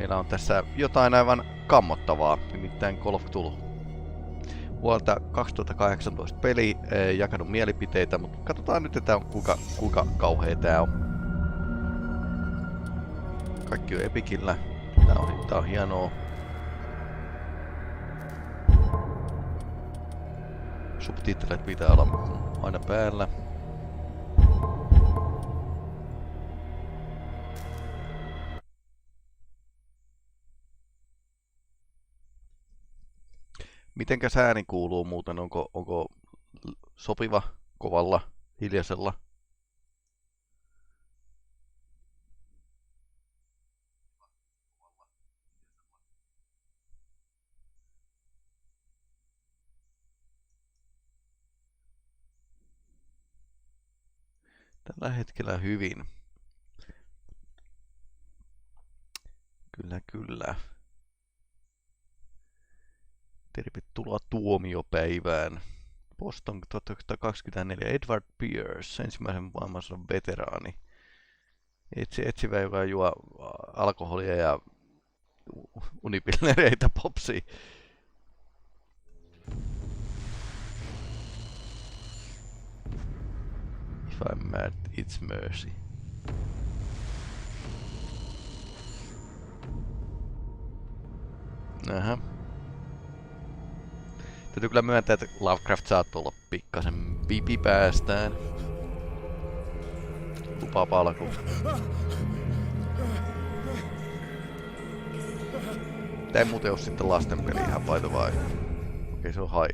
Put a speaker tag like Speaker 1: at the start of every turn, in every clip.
Speaker 1: Meillä on tässä jotain aivan kammottavaa, nimittäin Call of Cthulhu. Vuodelta 2018 peli, jakanut mielipiteitä, mutta katsotaan nyt, että kuinka kauhea tää on. Kaikki on Epicillä. Tää on hienoa. Subtitlet pitää olla aina päällä. Mitenkäs ääni kuuluu muuten? Onko sopiva, kovalla, hiljaisella? Tällä hetkellä hyvin. Kyllä. Tervetuloa tuomiopäivään. Boston 1924. Edward Pierce, ensimmäisen maailmansodan veteraani. Etsivä, joka juo alkoholia ja unipillereitä popsiin. If I'm mad, it's mercy. Aha. Täytyy kyllä myöntää, että Lovecraft saattoi olla pikkasen pipi päästään. Lupaapa alku. Tää ei muuten oo sitten lastenpeli ihan by the way. Okei, se on hai.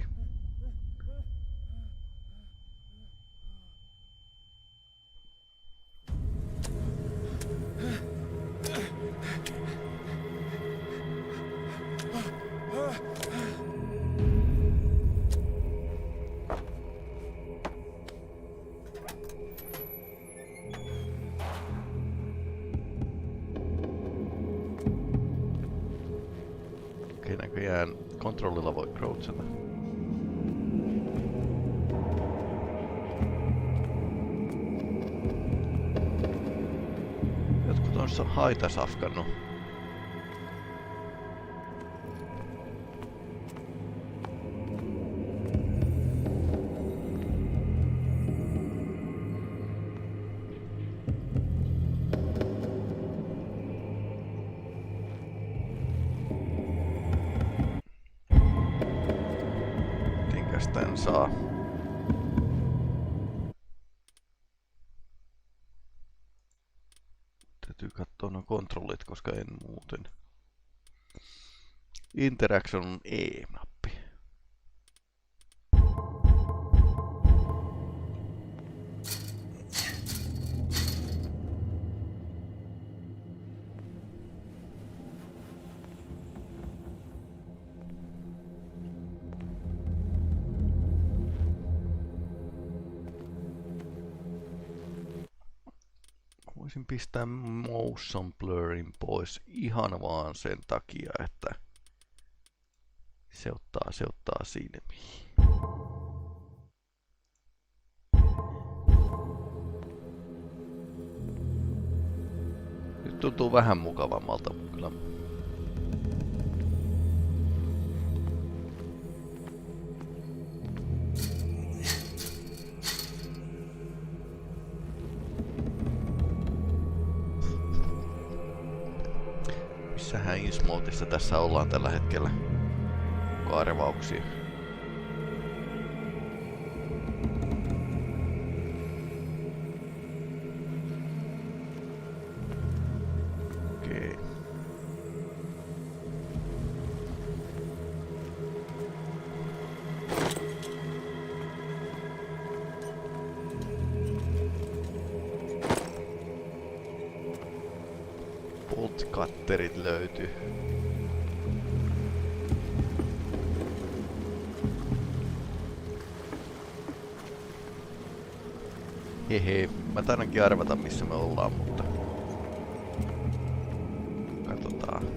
Speaker 1: Näköjään kontrollilla voi crouchata. Jotkut on haita safkannut. Tän saa. Täytyy katsoa nuo kontrollit, koska en muuten. Interaction on E-nappi. Voisin pistää motion blurrin pois ihan vaan sen takia, että se ottaa silmiin. Nyt tuntuu vähän mukavammalta kyllä. Missähän Innsmoutissa tässä ollaan tällä hetkellä? Karvauksia. Okei. Boltkatterit löytyy. Hehe, mä taidankin arvata missä me ollaan, mutta katsotaan.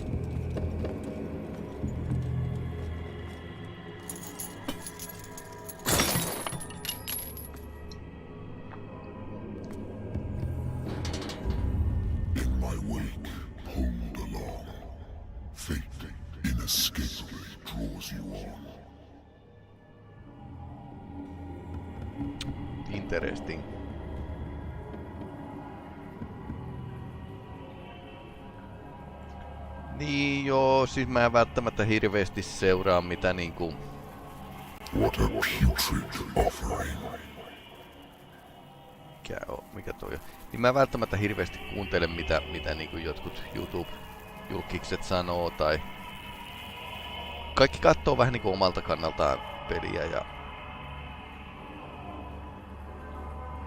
Speaker 1: interesting. Niin joo, siis mä en välttämättä hirveästi seuraa mitä niinku...
Speaker 2: What a putrid offering.
Speaker 1: Mikä toi on? Niin mä en välttämättä hirveästi kuuntele mitä niinku jotkut YouTube-julkikset sanoo tai... Kaikki kattoo vähän niinku omalta kannaltaan peliä ja...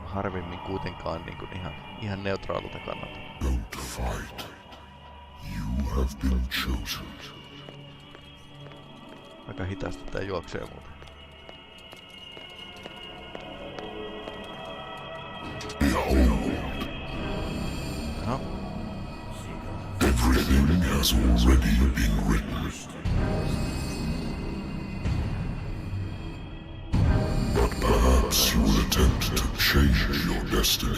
Speaker 1: Harvemmin kuitenkaan niinku ihan neutraalilta kannalta.
Speaker 2: Don't fight. You have been chosen.
Speaker 1: Aika hitaasti tää juoksee muuten.
Speaker 2: Behold.
Speaker 1: Aha.
Speaker 2: Everything has already been written. But perhaps you will attempt to change your destiny.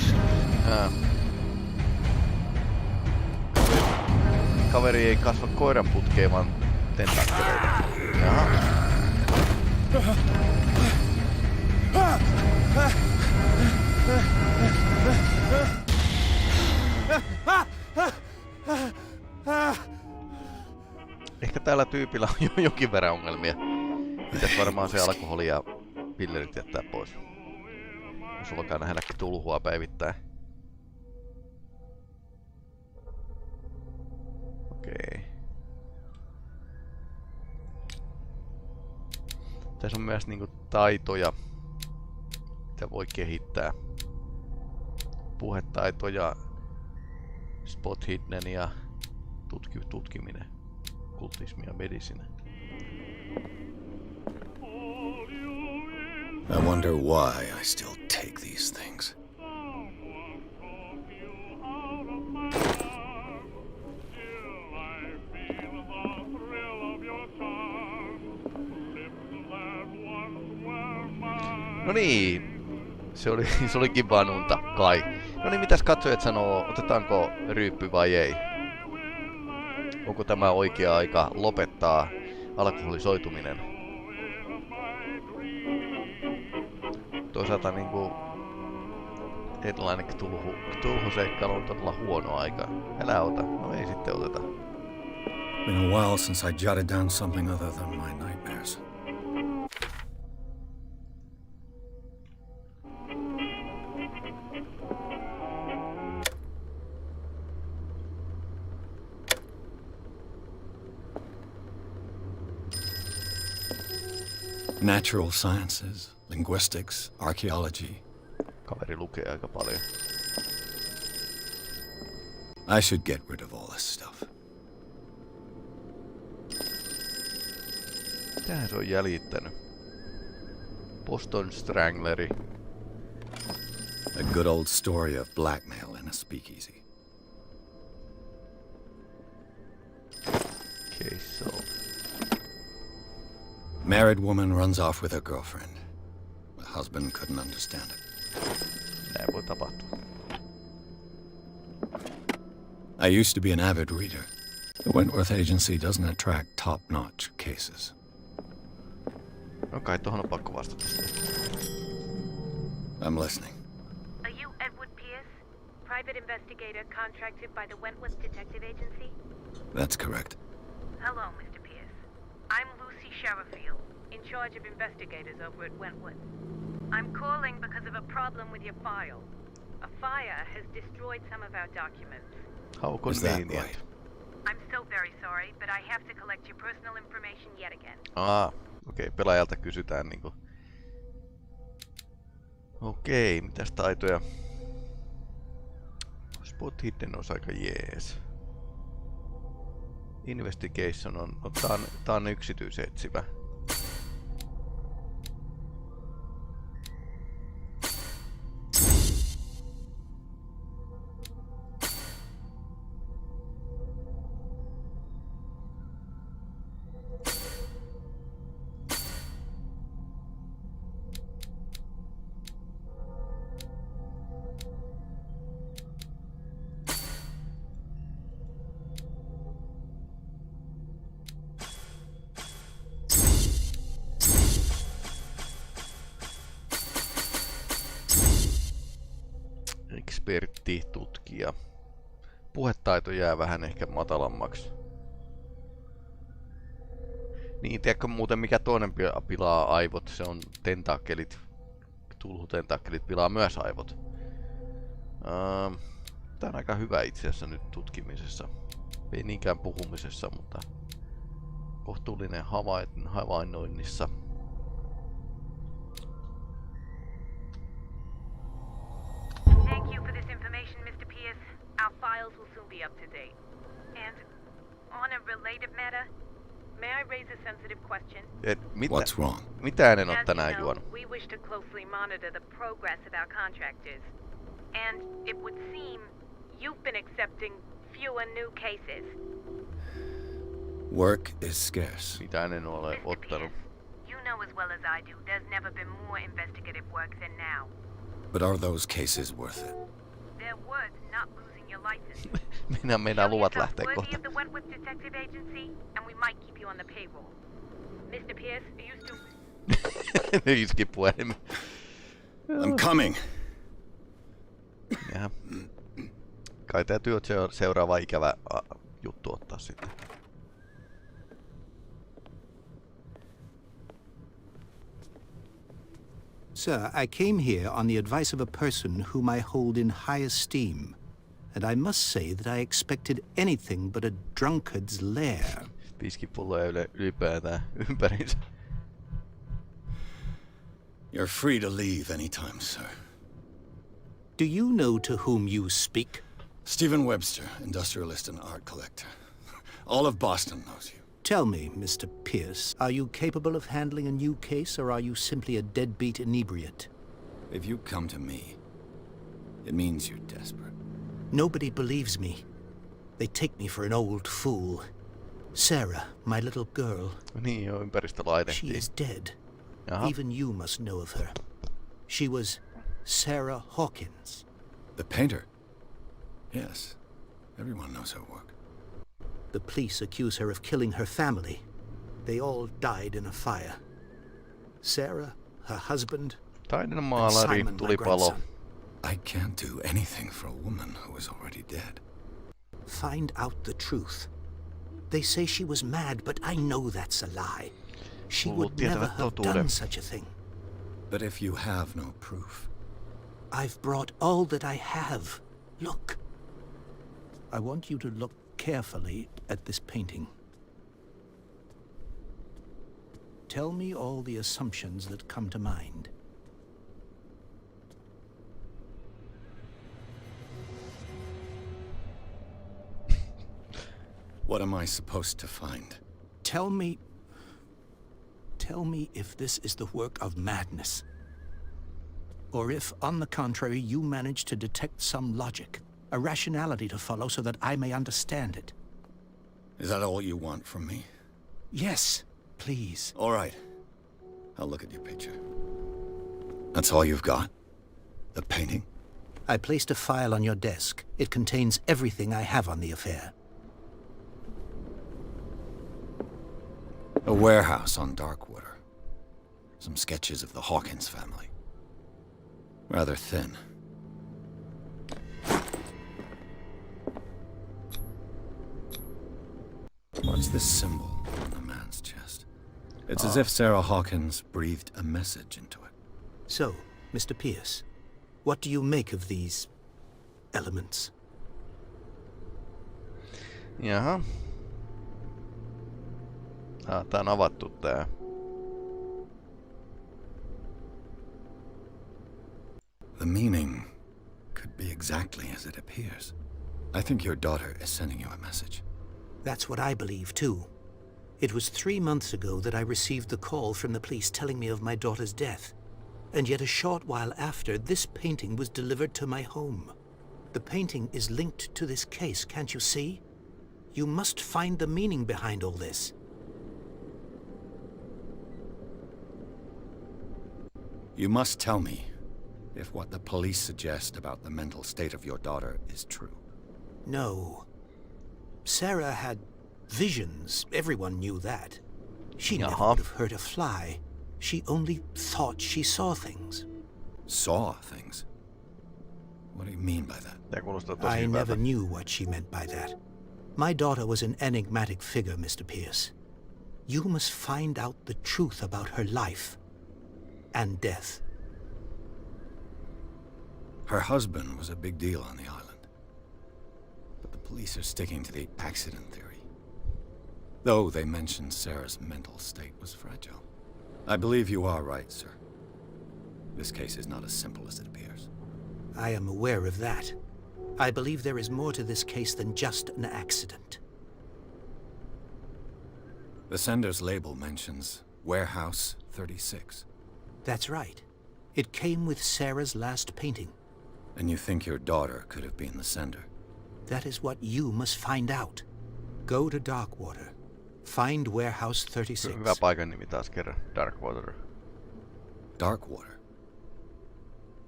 Speaker 1: Kaveri ei kasva koiran putkeen, vaan tentakkeleita. Jaha. Ehkä tällä tyypillä on jokin verran ongelmia. Pitäis varmaan se alkoholi ja pillerit jättää pois. Jos alkaa nähdä Cthulhua päivittäin. Okei. Tässä on myös niinku taitoja, mitä voi kehittää. Puhetaitoja, spot hidden ja tutkiminen, kultismi ja medicine.
Speaker 3: I wonder why I still take these things.
Speaker 1: No niin, se olikin vaan unta, kai. No niin, mitäs katsojat sanoo, otetaanko ryyppy vai ei? Onko tämä oikea aika lopettaa alkoholisoituminen? Toisaalta niinku erilainen Cthulhu-seikkailu on todella huono aika. Älä ota, no ei sitten oteta.
Speaker 3: Been a while since I jotted down something other than my nightmares. Natural sciences, linguistics, archaeology.
Speaker 1: Kaveri lukee aika paljon.
Speaker 3: I should get rid of all this stuff.
Speaker 1: Mitähän se on jäljittänyt? Boston Strangleri.
Speaker 3: A good old story of blackmail in a speakeasy.
Speaker 1: Okay, so...
Speaker 3: Married woman runs off with her girlfriend. The husband couldn't understand it.
Speaker 1: Näin voi tapahtua.
Speaker 3: I used to be an avid reader. The Wentworth Agency doesn't attract top-notch cases.
Speaker 1: No kai tohon on pakko vastata.
Speaker 3: I'm listening.
Speaker 4: Are you Edward Pierce, private investigator contracted by the Wentworth Detective Agency?
Speaker 3: That's correct.
Speaker 4: Hello, Mr. Pierce. I'm Lucy Sherrifield, in charge of investigators over at Wentworth. I'm calling because of a problem with your file. A fire has destroyed some of our documents.
Speaker 1: How
Speaker 3: Is that
Speaker 1: convenient.
Speaker 3: right?
Speaker 4: I'm so very sorry, but I have to collect your personal information yet again.
Speaker 1: Okei, pelaajalta kysytään niinku. Okei, mitäs taitoja? Spot hidden olisi aika jees. Investigation on, no, tää on yksityisetsivä. Ekspertti, tutkija. Puhetaito jää vähän ehkä matalammaksi. Niin, tiedätkö muuten mikä toinen pilaa aivot? Se on tentakkelit. Cthulhu-tentakkelit pilaa myös aivot. Tää on aika hyvä itse asiassa nyt tutkimisessa. Ei niinkään puhumisessa, mutta kohtuullinen havainnoinnissa.
Speaker 4: Thank you for this information, Mr. Pierce. Our files will soon be up to date. And on a related matter, may I raise a sensitive question?
Speaker 3: What's wrong?
Speaker 1: Mitä en oo
Speaker 4: As
Speaker 1: tänään
Speaker 4: you know,
Speaker 1: juonut?
Speaker 4: we wish to closely monitor the progress of our contractors. And it would seem you've been accepting fewer new cases.
Speaker 3: Work is scarce.
Speaker 1: Mitä en ole
Speaker 4: Mr.
Speaker 1: ottanut?
Speaker 4: Pierce, you know as well as I do, there's never been more investigative work than now.
Speaker 3: But are those cases worth it?
Speaker 4: They're worth not losing your license.
Speaker 1: Meinaa luvat
Speaker 4: Show
Speaker 1: lähtee
Speaker 4: yourself
Speaker 1: kohta.
Speaker 4: worthy of the Wentworth Detective Agency, and we might keep you on the payroll. Mr. Pierce, are you still...
Speaker 1: Iski puhelimen.
Speaker 3: I'm coming.
Speaker 1: Jaha. Kai tää työt seuraava ikävä juttu ottaa sitten.
Speaker 5: Sir, I came here on the advice of a person whom I hold in high esteem, and I must say that I expected anything but a drunkard's lair.
Speaker 1: Viskipulloja ylipäätään ympäriinsä.
Speaker 3: You're free to leave anytime, sir.
Speaker 5: Do you know to whom you speak?
Speaker 3: Stephen Webster, industrialist and art collector. All of Boston knows you.
Speaker 5: Tell me, Mr. Pierce, are you capable of handling a new case, or are you simply a deadbeat inebriate?
Speaker 3: If you come to me, it means you're desperate.
Speaker 5: Nobody believes me. They take me for an old fool. Sarah, my little girl,
Speaker 1: Niin joo,
Speaker 5: she
Speaker 1: ympäristölaitettiin.
Speaker 5: is dead.
Speaker 1: Jaha.
Speaker 5: Even you must know of her. She was Sarah Hawkins.
Speaker 3: The painter? Yes. Everyone knows her work.
Speaker 5: The police accuse her of killing her family. They all died in a fire. Sarah, her husband,
Speaker 1: Taiden
Speaker 5: and
Speaker 1: maalari,
Speaker 5: Simon, my
Speaker 1: tulipalo.
Speaker 5: grandson.
Speaker 3: I can't do anything for a woman who is already dead.
Speaker 5: Find out the truth. They say she was mad, but I know that's a lie. She
Speaker 1: Luvut
Speaker 5: would never
Speaker 1: tietävät
Speaker 5: have
Speaker 1: totuuden.
Speaker 5: done such a thing.
Speaker 3: But if you have no proof,
Speaker 5: I've brought all that I have. Look. I want you to look carefully at this painting. Tell me all the assumptions that come to mind.
Speaker 3: what am I supposed to find?
Speaker 5: Tell me if this is the work of madness. Or if, on the contrary, you manage to detect some logic, a rationality to follow so that I may understand it.
Speaker 3: Is that all you want from me?
Speaker 5: Yes, please.
Speaker 3: All right. I'll look at your picture. That's all you've got? The painting?
Speaker 5: I placed a file on your desk. It contains everything I have on the affair.
Speaker 3: A warehouse on Darkwater. Some sketches of the Hawkins family. Rather thin. What's this symbol on the man's chest? It's as if Sarah Hawkins breathed a message into it.
Speaker 5: So, Mr. Pierce, what do you make of these elements?
Speaker 1: Jaha. Tää on avattu tää.
Speaker 3: The meaning could be exactly as it appears. I think your daughter is sending you a message.
Speaker 5: That's what I believe, too. It was 3 months ago that I received the call from the police telling me of my daughter's death. And yet a short while after, this painting was delivered to my home. The painting is linked to this case, can't you see? You must find the meaning behind all this.
Speaker 3: You must tell me if what the police suggest about the mental state of your daughter is true.
Speaker 5: No. Sarah had visions. Everyone knew that. She never would have hurt a fly. She only thought she saw things.
Speaker 3: Saw things? What do you mean by that?
Speaker 1: Tää kuulostaa tosi
Speaker 5: I
Speaker 1: hyvältä.
Speaker 5: never knew what she meant by that. My daughter was an enigmatic figure, Mr. Pierce. You must find out the truth about her life and death.
Speaker 3: Her husband was a big deal on the island. But the police are sticking to the accident theory. Though they mentioned Sarah's mental state was fragile. I believe you are right, sir. This case is not as simple as it appears.
Speaker 5: I am aware of that. I believe there is more to this case than just an accident.
Speaker 3: The sender's label mentions Warehouse 36.
Speaker 5: That's right. It came with Sarah's last painting.
Speaker 3: And you think your daughter could have been the sender?
Speaker 5: That is what you must find out. Go to Darkwater. Find Warehouse 36.
Speaker 1: Hyvä paikan nimi taas kerran. Darkwater.
Speaker 3: Darkwater?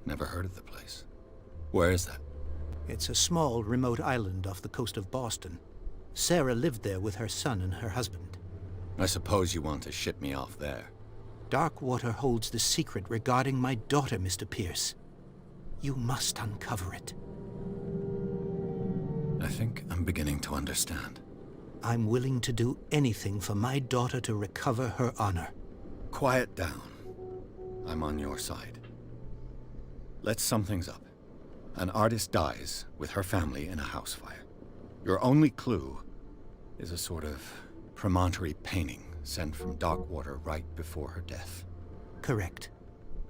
Speaker 3: Never heard of the place. Where is that?
Speaker 5: It's a small, remote island off the coast of Boston. Sarah lived there with her son and her husband.
Speaker 3: I suppose you want to ship me off there.
Speaker 5: Darkwater holds the secret regarding my daughter, Mr. Pierce. You must uncover it.
Speaker 3: I think I'm beginning to understand.
Speaker 5: I'm willing to do anything for my daughter to recover her honor.
Speaker 3: Quiet down. I'm on your side. Let's sum things up. An artist dies with her family in a house fire. Your only clue is a sort of promontory painting sent from Darkwater right before her death.
Speaker 5: Correct.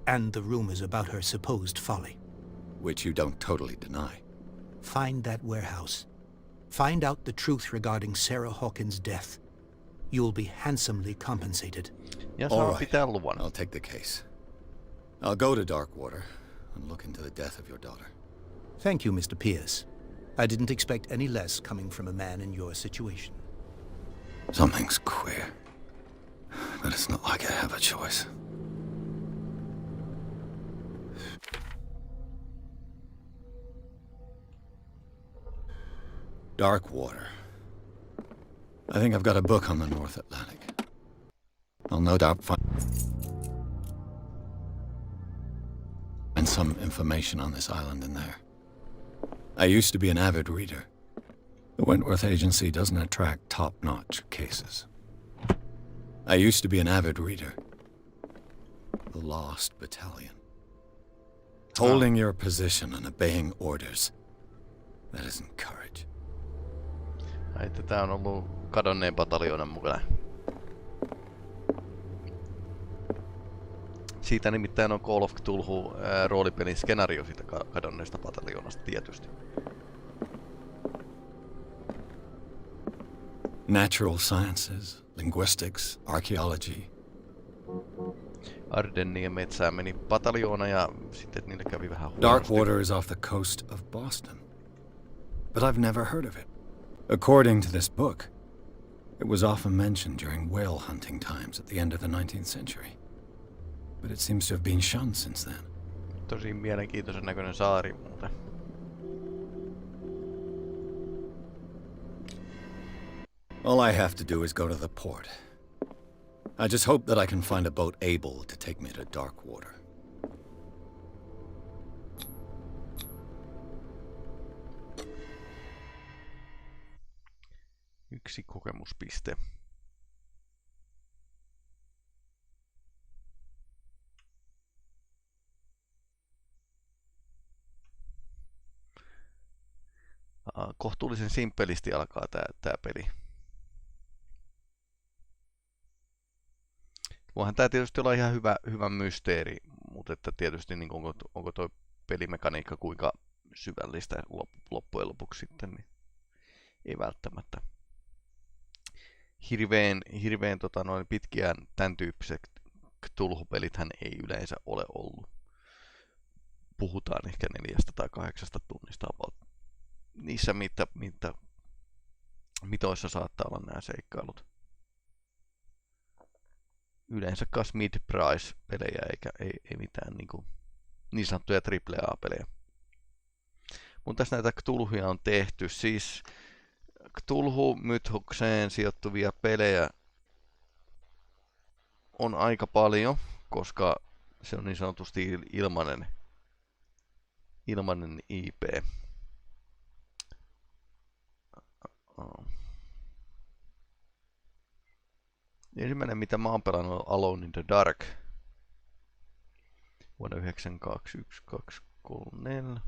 Speaker 5: And the rumors about her supposed folly.
Speaker 3: Which you don't totally deny.
Speaker 5: Find that warehouse. Find out the truth regarding Sarah Hawkins' death. You'll be handsomely compensated.
Speaker 1: Ja
Speaker 3: All
Speaker 1: saa
Speaker 3: right.
Speaker 1: pitää luvan.
Speaker 3: I'll take the case. I'll go to Darkwater and look into the death of your daughter.
Speaker 5: Thank you, Mr. Pierce. I didn't expect any less coming from a man in your situation.
Speaker 3: Something's queer. But it's not like I have a choice. Darkwater. I think I've got a book on the North Atlantic. I'll no doubt find some information on this island in there. I used to be an avid reader. The Wentworth Agency doesn't attract top-notch cases. I used to be an avid reader. The Lost Battalion. Holding your position and obeying orders. That isn't courage.
Speaker 1: Ai, tää on ollut kadonneen pataljoonan mukana. Siitä nimittäin on Call of Cthulhu roolipelin skenaario siitä kadonneesta pataljoonasta tietysti.
Speaker 3: Natural sciences, linguistics, archaeology.
Speaker 1: Ardennien metsään meni pataljoona ja sitten niille kävi vähän huonosti.
Speaker 3: Darkwater is off the coast of Boston. But I've never heard of it. According to this book, it was often mentioned during whale hunting times at the end of the 19th century. But it seems to have been shunned since then.
Speaker 1: Tosi mielenkiintoisen näköinen saari muuten.
Speaker 3: All I have to do is go to the port. I just hope that I can find a boat able to take me to Darkwater.
Speaker 1: Yksi kokemuspiste. Kohtuullisen simppelisti alkaa tää peli. Voihan tää tietysti olla ihan hyvä mysteeri, mutta että tietysti niin onko toi pelimekaniikka kuinka syvällistä loppujen lopuksi sitten, niin ei välttämättä. Hirveän pitkiään tämän tyyppiset Cthulhu-pelithän ei yleensä ole ollut. Puhutaan ehkä 4 tai 8 tunnista about. Niissä mitoissa saattaa olla nämä seikkailut. Yleensä kas mid-price-pelejä eikä ei mitään niin sanottuja AAA-pelejä. Mutta tässä näitä Cthulhuja on tehty. Siis Cthulhu-mythokseen sijoittuvia pelejä on aika paljon, koska se on niin sanotusti ilmainen IP. Ensimmäinen mitä mä oon pelannut on Alone in the Dark. Vuonna 1991, 2, 3, 4.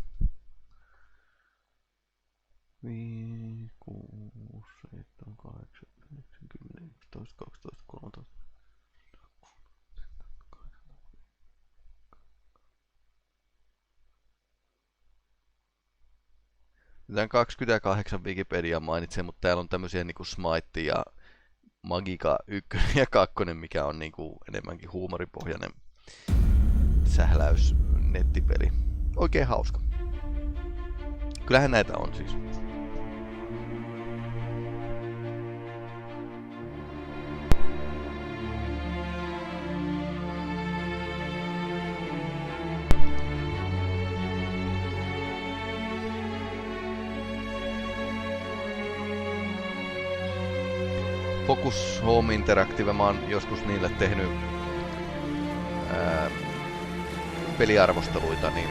Speaker 1: 5, 6, 7, 8, 9, 10, 11, 12, 13. Tämän 28 Wikipedia mainitsee, mutta täällä on tämmöisiä niinku Smite ja Magica 1 ja 2, mikä on niinku enemmänkin huumoripohjainen sähläys nettipeli. Oikein hauska. Kyllähän näitä on siis. Focus Home Interactive, mä oon joskus niille tehnyt peliarvosteluita, niin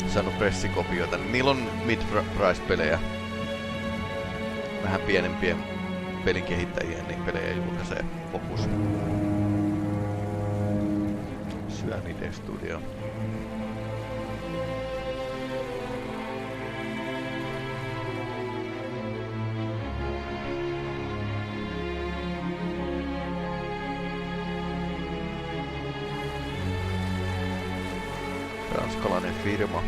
Speaker 1: saanut pressikopioita. Niillä on mid-price-pelejä. Vähän pienempien pelin kehittäjien niin pelejä julkaisee Focus. Syönide Studio. Ranskalainen firma.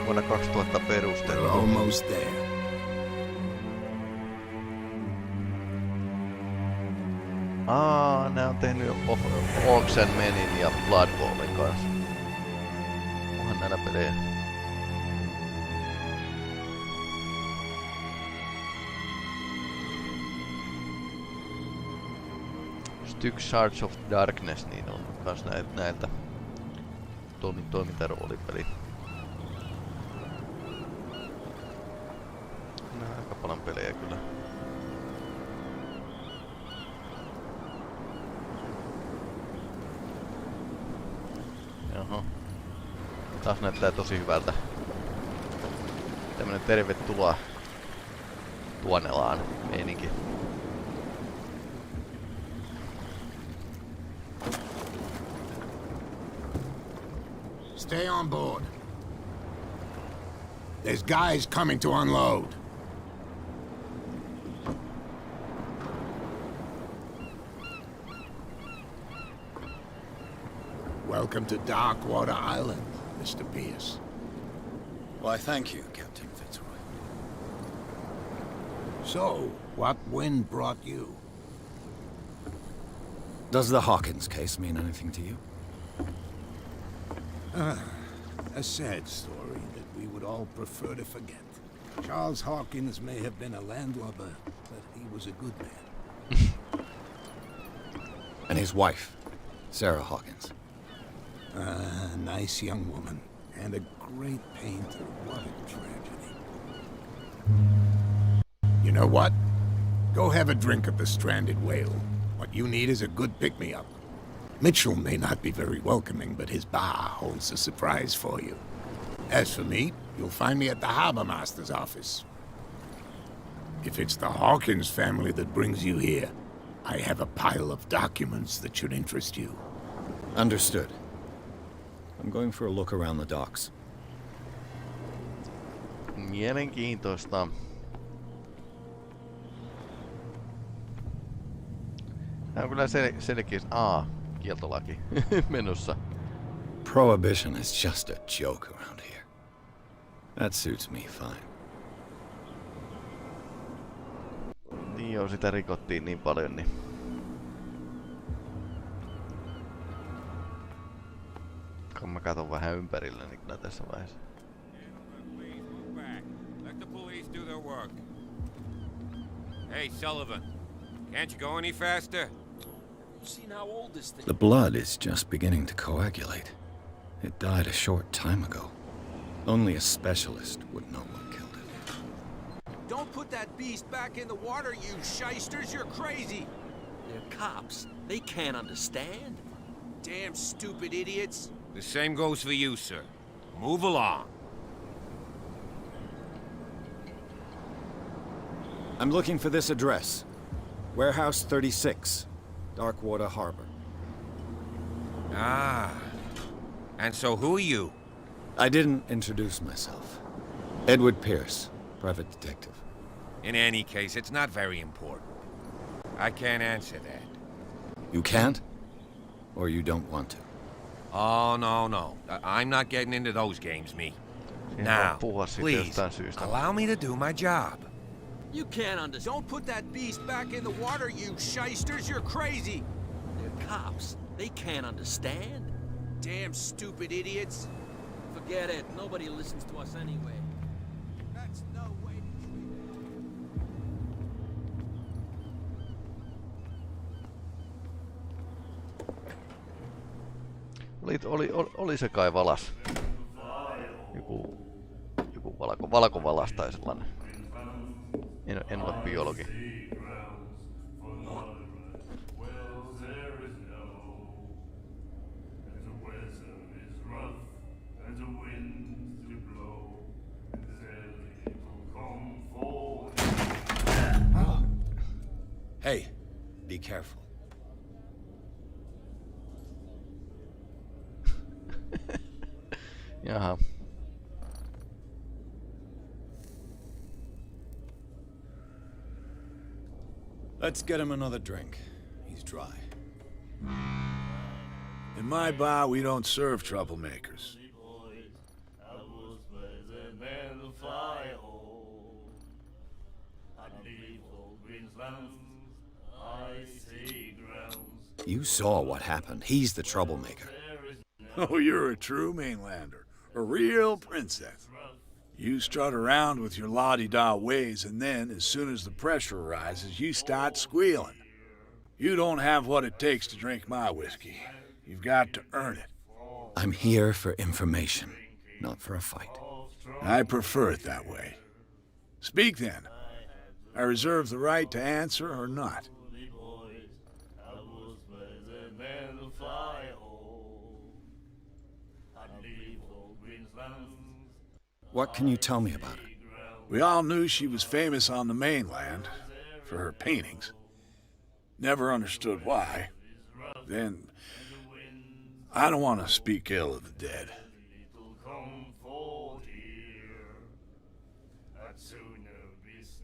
Speaker 1: Vuonna 2000 perustettu.
Speaker 3: Almost there.
Speaker 1: Nää on tehnyt Orcs and Menin ja Blood Bowlin kanssa. Onhan näillä pelejä. Styx Shards of Darkness, niin on kans näiltä toimintaroolipeli. Nää aika paljon pelejä kyllä. Jaha. Taas näyttää tosi hyvältä. Tämmönen tervetuloa Tuonelaan meininki.
Speaker 6: Stay on board. There's guys coming to unload. Welcome to Darkwater Island, Mr. Pierce.
Speaker 3: Why, thank you, Captain Fitzroy.
Speaker 6: So, what wind brought you?
Speaker 3: Does the Hawkins case mean anything to you?
Speaker 6: A sad story that we would all prefer to forget. Charles Hawkins may have been a landlubber, but he was a good man.
Speaker 3: And his wife, Sarah Hawkins.
Speaker 6: A nice young woman, and a great painter. What a tragedy. You know what? Go have a drink at the Stranded Whale. What you need is a good pick-me-up. Mitchell may not be very welcoming, but his bar holds a surprise for you. As for me, you'll find me at the Harbor Master's office. If it's the Hawkins family that brings you here, I have a pile of documents that should interest you.
Speaker 3: Understood. I'm going for a look around the docks.
Speaker 1: Mielenkiintoista. Tää on kyllä selkeä kieltolaki menossa.
Speaker 3: Prohibition is just a joke around here. That suits me fine.
Speaker 1: Niin joo, sitä rikottiin niin paljon, niin... Kun mä katon vähän ympärillä, niin kyllä tässä vaiheessa.
Speaker 7: Let the police do their work. Hey, Sullivan, can't you go any faster?
Speaker 3: The blood is just beginning to coagulate. It died a short time ago. Only a specialist would know what killed it.
Speaker 8: Don't put that beast back in the water, you shysters! You're crazy!
Speaker 9: They're cops. They can't understand.
Speaker 8: Damn stupid idiots!
Speaker 7: The same goes for you, sir. Move along.
Speaker 3: I'm looking for this address. Warehouse 36, Darkwater Harbor.
Speaker 7: Ah. And so who are you?
Speaker 3: I didn't introduce myself. Edward Pierce, private detective.
Speaker 7: In any case, it's not very important. I can't answer that.
Speaker 3: You can't? Or you don't want to?
Speaker 7: Oh, no. I'm not getting into those games, me. Now, please, allow me to do my job.
Speaker 8: You can't understand. Don't put that beast back in the water, you shysters. You're crazy. They're cops. They can't understand. Damn stupid idiots. Forget it. Nobody listens to us anyway. That's no way to
Speaker 1: Oli se kai valas. Joku valkovalas tai sellainen. En ole biologi.
Speaker 3: Hey, be careful.
Speaker 1: Jaha.
Speaker 3: Let's get him another drink. He's dry.
Speaker 9: In my bar, we don't serve troublemakers.
Speaker 3: You saw what happened. He's the troublemaker.
Speaker 9: Oh, you're a true mainlander. A real princess. You strut around with your la-di-da ways, and then, as soon as the pressure rises, you start squealing. You don't have what it takes to drink my whiskey. You've got to earn it.
Speaker 3: I'm here for information, not for a fight.
Speaker 9: I prefer it that way. Speak then. I reserve the right to answer or not.
Speaker 3: What can you tell me about it?
Speaker 9: We all knew she was famous on the mainland for her paintings. Never understood why. Then, I don't want to speak ill of the dead.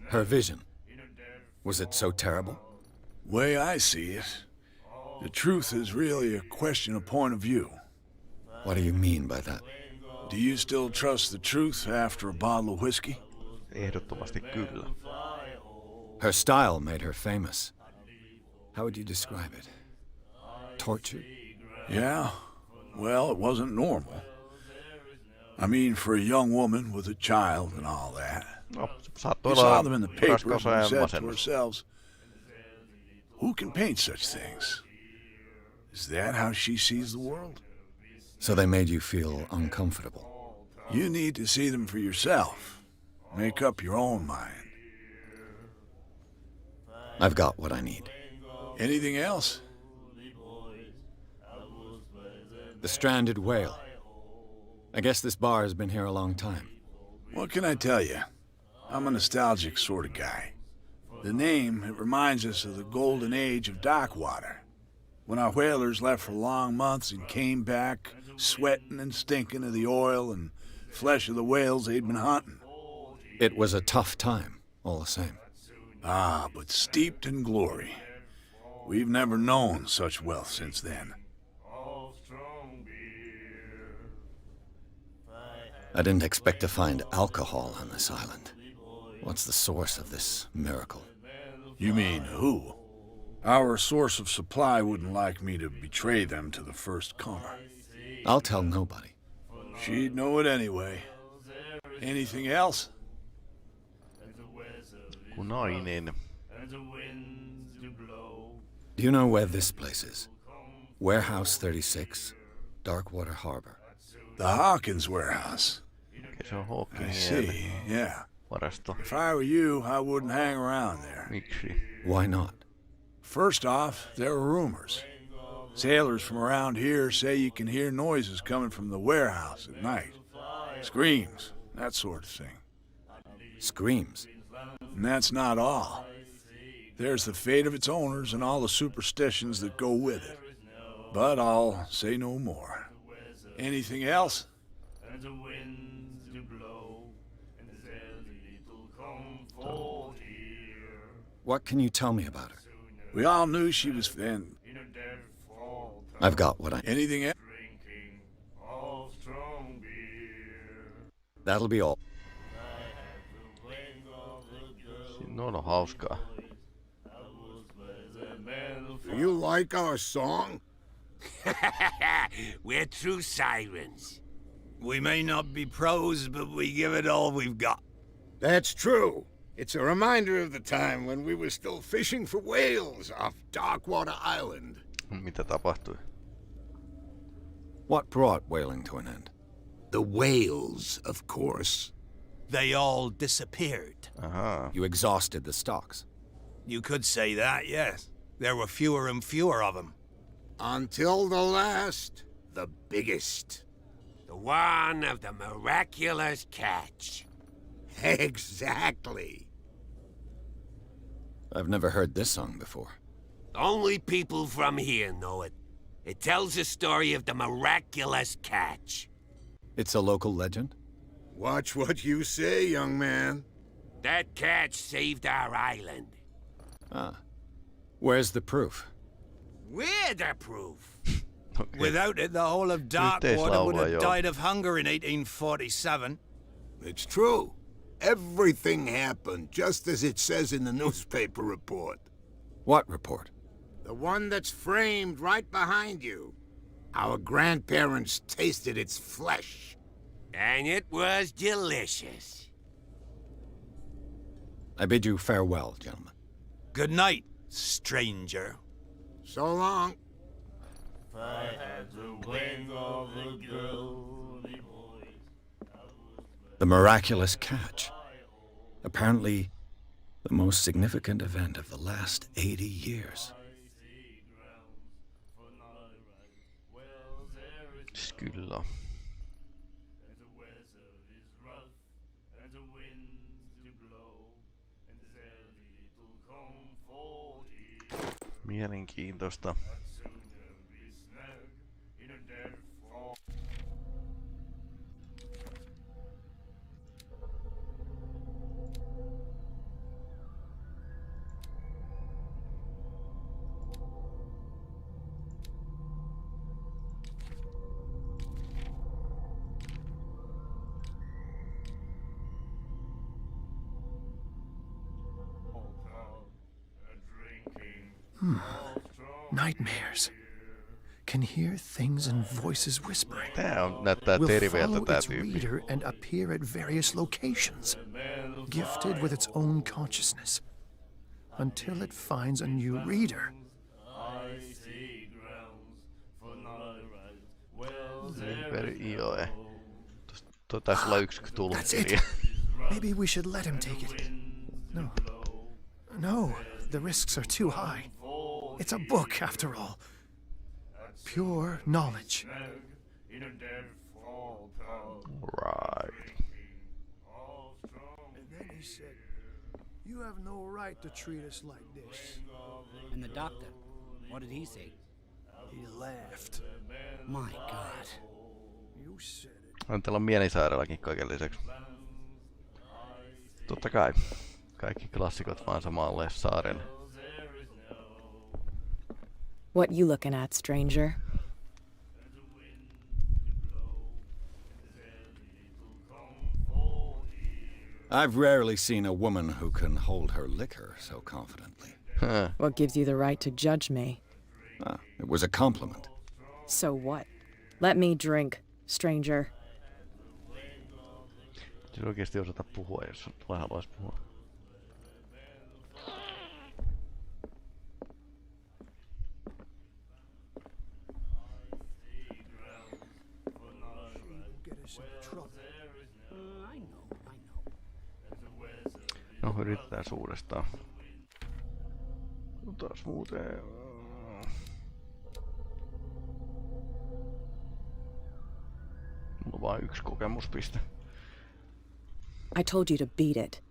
Speaker 3: Her vision. Was it so terrible?
Speaker 9: Way I see it, the truth is really a question of point of view.
Speaker 3: What do you mean by that?
Speaker 9: Do you still trust the truth after a bottle of whiskey?
Speaker 1: Ehdottomasti kyllä.
Speaker 3: Her style made her famous. How would you describe it? Tortured?
Speaker 9: Yeah, well, it wasn't normal. I mean, for a young woman with a child and all that.
Speaker 1: No, saattoi
Speaker 9: We saw
Speaker 1: olla
Speaker 9: them in the papers and
Speaker 1: raskaus-
Speaker 9: we
Speaker 1: ja
Speaker 9: said to
Speaker 1: masennus.
Speaker 9: ourselves, who can paint such things? Is that how she sees the world?
Speaker 3: So they made you feel uncomfortable.
Speaker 9: You need to see them for yourself. Make up your own mind.
Speaker 3: I've got what I need.
Speaker 9: Anything else?
Speaker 3: The stranded whale. I guess this bar has been here a long time.
Speaker 9: What can I tell you? I'm a nostalgic sort of guy. The name, it reminds us of the golden age of dockwater. When our whalers left for long months and came back, sweating and stinking of the oil and flesh of the whales they'd been hunting.
Speaker 3: It was a tough time, all the same.
Speaker 9: Ah, but steeped in glory. We've never known such wealth since then.
Speaker 3: I didn't expect to find alcohol on this island. What's the source of this miracle?
Speaker 9: You mean who? Our source of supply wouldn't like me to betray them to the first comer.
Speaker 3: I'll tell nobody.
Speaker 9: She'd know it anyway. Anything else?
Speaker 1: Punainen.
Speaker 3: Do you know where this place is? Warehouse 36, Darkwater Harbor.
Speaker 9: The Hawkins warehouse.
Speaker 1: Okei, se on
Speaker 9: I
Speaker 1: Hawkingin
Speaker 9: see, yeah.
Speaker 1: varasto.
Speaker 9: If I were you, I wouldn't hang around there.
Speaker 1: Miksi?
Speaker 3: Why not?
Speaker 9: First off, there are rumors. Sailors from around here say you can hear noises coming from the warehouse at night. Screams, that sort of thing.
Speaker 3: Screams?
Speaker 9: And that's not all. There's the fate of its owners and all the superstitions that go with it. But I'll say no more. Anything else?
Speaker 3: What can you tell me about her?
Speaker 9: We all knew she was then.
Speaker 3: I've got what I...
Speaker 9: Anything else?
Speaker 3: That'll be all.
Speaker 1: Siinä on hauskaa.
Speaker 6: Do you like our song?
Speaker 7: We're true sirens.
Speaker 10: We may not be pros, but we give it all we've got.
Speaker 6: That's true. It's a reminder of the time when we were still fishing for whales off Darkwater Island.
Speaker 1: Mitä tapahtui?
Speaker 3: What brought whaling to an end?
Speaker 6: The whales, of course.
Speaker 10: They all disappeared.
Speaker 1: Aha.
Speaker 3: You exhausted the stocks.
Speaker 10: You could say that, yes. There were fewer and fewer of them.
Speaker 6: Until the last, the biggest.
Speaker 7: The one of the miraculous catch.
Speaker 6: Exactly.
Speaker 3: I've never heard this song before.
Speaker 7: Only people from here know it. It tells the story of the miraculous catch.
Speaker 3: It's a local legend?
Speaker 6: Watch what you say, young man.
Speaker 7: That catch saved our island.
Speaker 3: Ah. Where's the proof?
Speaker 7: We're the proof.
Speaker 1: Okay.
Speaker 10: Without it, the whole of Darkwater would have died of hunger in 1847.
Speaker 6: It's true. Everything happened just as it says in the newspaper report.
Speaker 3: What report?
Speaker 6: The one that's framed right behind you. Our grandparents tasted its flesh.
Speaker 7: And it was delicious.
Speaker 3: I bid you farewell, gentlemen.
Speaker 10: Good night, stranger.
Speaker 6: So long.
Speaker 11: If I had the wing of the girl.
Speaker 3: The miraculous catch. Apparently, the most significant event of the last 80 years.
Speaker 1: Kyllä. Mielenkiintoista.
Speaker 5: Nightmares. Can hear things and voices whispering.
Speaker 1: Tää näyttää
Speaker 5: Will
Speaker 1: terveeltä
Speaker 5: follow
Speaker 1: tää
Speaker 5: its
Speaker 1: tyyppi.
Speaker 5: reader and appear at various locations, gifted with its own consciousness, until it finds a new reader.
Speaker 1: Taisi olla yksi Cthulhu.
Speaker 5: That's it. Maybe we should let him take it. No. No, the risks are too high. It's a book, after all. Pure knowledge.
Speaker 1: Right.
Speaker 12: And then he said, "You have no right to treat us like this."
Speaker 13: And the doctor, what did he say?
Speaker 12: He laughed.
Speaker 13: My God.
Speaker 12: You said it.
Speaker 1: Antella on mielisairaalakin kaiken lisäksi. Totta kai. Kaikki klassikot vaan samalle saarelle.
Speaker 14: What you looking at, stranger?
Speaker 3: I've rarely seen a woman who can hold her liquor so confidently.
Speaker 14: What gives you the right to judge me?
Speaker 3: Ah, it was a compliment.
Speaker 14: So what? Let me drink, stranger.
Speaker 1: Siis oikeesti osata puhua, jos tulee haluais puhua. No, yritetään uudestaan. Taas muuten... Mulla on vaan yksi kokemuspiste.
Speaker 14: I told you to beat it.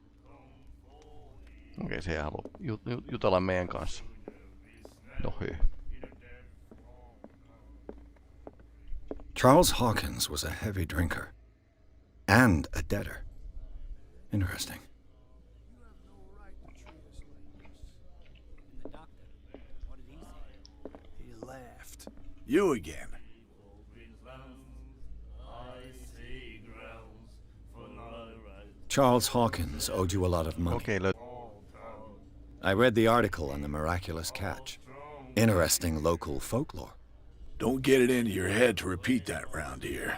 Speaker 1: Okei, se ei halua jutella meidän kanssa. No hyi.
Speaker 3: Charles Hawkins was a heavy drinker. And a debtor. Interesting.
Speaker 9: He laughed. You again.
Speaker 3: Charles Hawkins owed you a lot of money.
Speaker 1: Okay,
Speaker 3: I read the article on the miraculous catch. Interesting local folklore.
Speaker 9: Don't get it into your head to repeat that round here.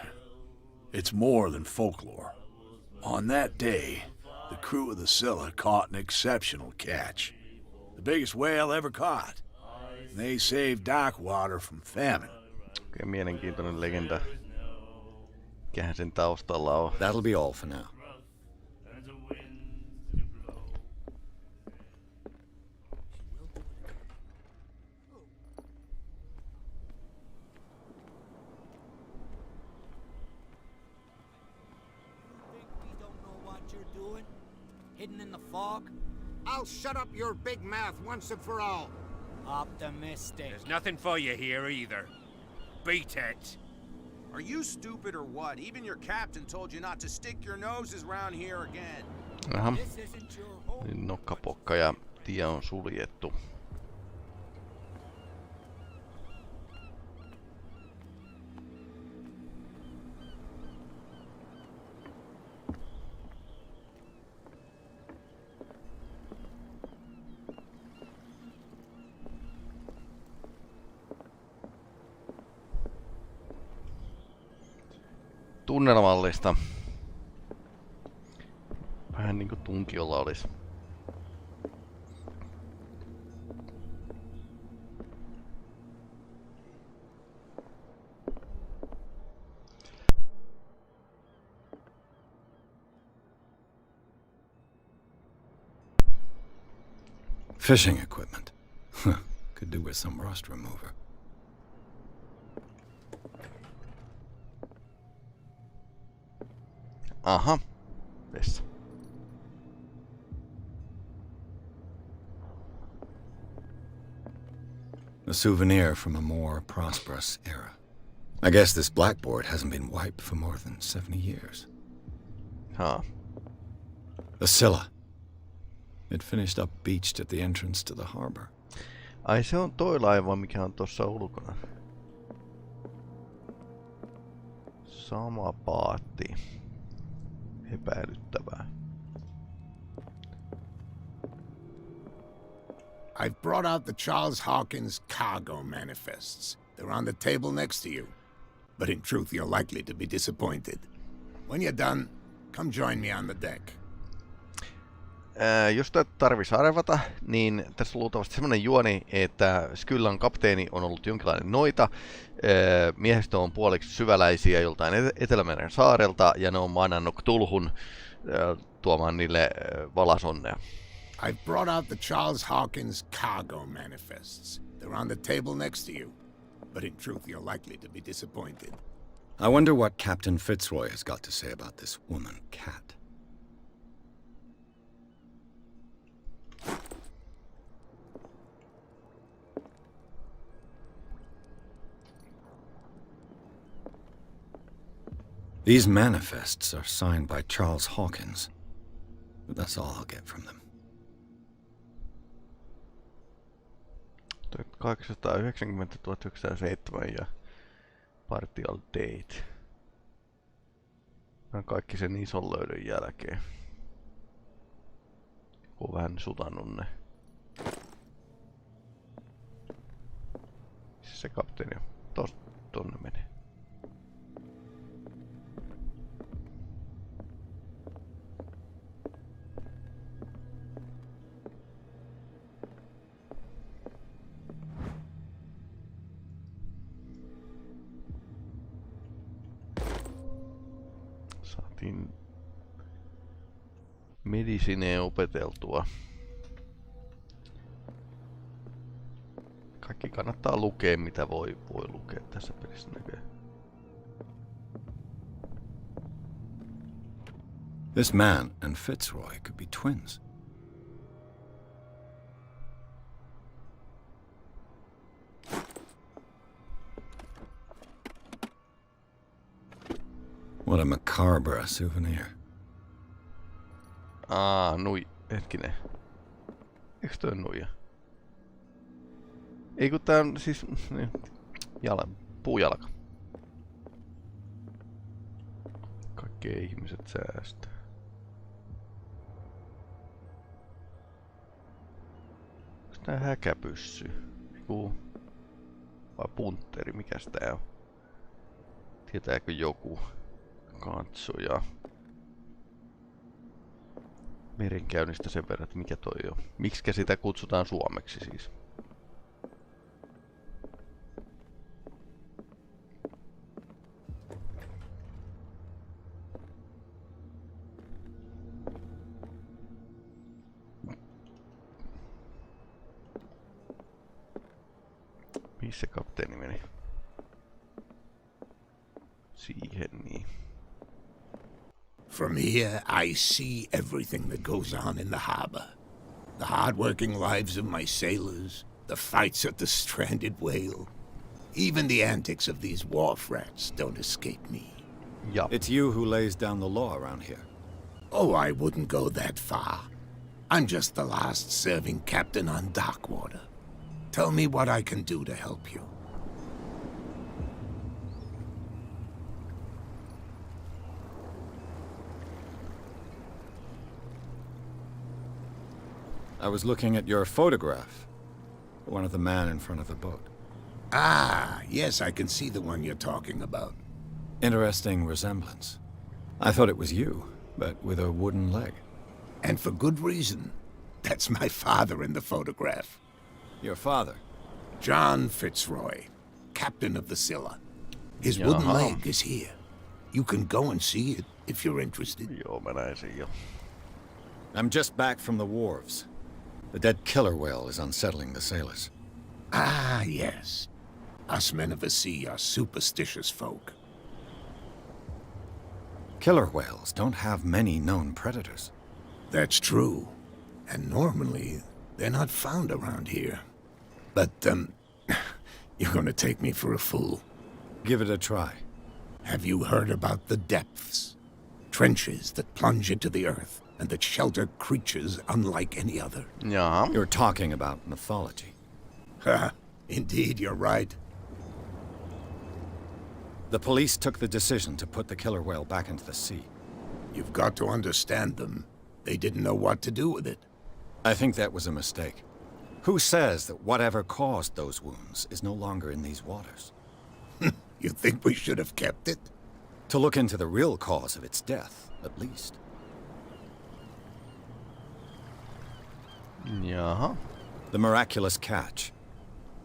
Speaker 9: It's more than folklore. On that day, the crew of the Scylla caught an exceptional catch. The biggest whale ever caught. And they saved Darkwater from famine.
Speaker 1: Okay, mielenkiintoinen legenda. Mikähän sen taustalla on?
Speaker 3: That'll be all for now.
Speaker 13: Hidden in the fog?
Speaker 10: I'll shut up your big mouth once and for all.
Speaker 13: Optimistic.
Speaker 7: There's nothing for you here either. Beat it.
Speaker 8: Are you stupid or what? Even your captain told you not to stick your noses round here again.
Speaker 1: Aha. Nokkapokka ja tie on suljettu. Tunnelmallista. Vähän niinku tunkiolla olisi.
Speaker 3: Fishing equipment. Could do with some rust remover.
Speaker 1: Aha. Vessa.
Speaker 3: A souvenir from a more prosperous era. I guess this blackboard hasn't been wiped for more than 70 years.
Speaker 1: Huh.
Speaker 3: The Scylla. It finished up beached at the entrance to the harbor.
Speaker 1: Ai se on toi laiva, mikä on tossa ulkona. Sama paatti. Epäilyttävää.
Speaker 6: I've brought out the Charles Hawkins cargo manifests. They're on the table next to you. But in truth, you're likely to be disappointed. When you're done, come join me on the deck.
Speaker 1: Jos tätä tarvitsisi arvata, niin tässä on luultavasti sellainen juoni, että Skyllan kapteeni on ollut jonkinlainen noita. Miehistö on puoliksi syväläisiä joltain Etelämeren saarelta, ja ne on maanannut Cthulhun tuomaan niille valasonnea.
Speaker 6: I've brought out the Charles Hawkins cargo manifests. They're on the table next to you. But in truth, you're likely to be disappointed.
Speaker 3: I wonder what Captain Fitzroy has got to say about this woman cat. These manifests are signed by Charles Hawkins, but that's all I'll get from them.
Speaker 1: 1890 1907 ja Partial Date. Nämä kaikki sen ison löydön jälkeen. On vähän sutannut ne. Se kapteeni on tonne menee. Saatiin medisineen opeteltua. Kaikki kannattaa lukea, mitä voi lukea tässä pelissä näköjään.
Speaker 3: This man and Fitzroy could be twins. What a macabre souvenir.
Speaker 1: Nui. Hetkinen. Eikö toi nuija? Ei kun tää on siis... puujalka. Kaikki ihmiset säästää. Onks tää häkäpyssy? Vai puntteri, mikäs tää on? Tietääkö joku? Katsoja. Merenkäynnistä sen verran, että mikä toi on. Miksikä sitä kutsutaan suomeksi siis? Missä kapteeni meni? Siihen niin.
Speaker 6: From here, I see everything that goes on in the harbor. The hard-working lives of my sailors, the fights at the stranded whale. Even the antics of these wharf rats don't escape me.
Speaker 1: Yup.
Speaker 3: It's you who lays down the law around here.
Speaker 6: Oh, I wouldn't go that far. I'm just the last serving captain on Darkwater. Tell me what I can do to help you.
Speaker 3: I was looking at your photograph. One of the man in front of the boat.
Speaker 6: Ah, yes, I can see the one you're talking about.
Speaker 3: Interesting resemblance. I thought it was you, but with a wooden leg.
Speaker 6: And for good reason. That's my father in the photograph.
Speaker 3: Your father?
Speaker 6: John Fitzroy, captain of the Scylla. His wooden leg is here. You can go and see it if you're interested.
Speaker 1: Joo, mä näin sen jo.
Speaker 3: I'm just back from the wharves. The dead killer whale is unsettling the sailors.
Speaker 6: Ah, yes. Us men of the sea are superstitious folk.
Speaker 3: Killer whales don't have many known predators.
Speaker 6: That's true. And normally, they're not found around here. But, you're gonna take me for a fool.
Speaker 3: Give it a try.
Speaker 6: Have you heard about the depths? Trenches that plunge into the earth and that shelter creatures unlike any other.
Speaker 1: Yeah.
Speaker 3: You're talking about mythology.
Speaker 6: Ha! Indeed, you're right.
Speaker 3: The police took the decision to put the killer whale back into the sea.
Speaker 6: You've got to understand them. They didn't know what to do with it.
Speaker 3: I think that was a mistake. Who says that whatever caused those wounds is no longer in these waters?
Speaker 6: You think we should have kept it?
Speaker 3: To look into the real cause of its death, at least.
Speaker 1: Jaha.
Speaker 3: The miraculous catch.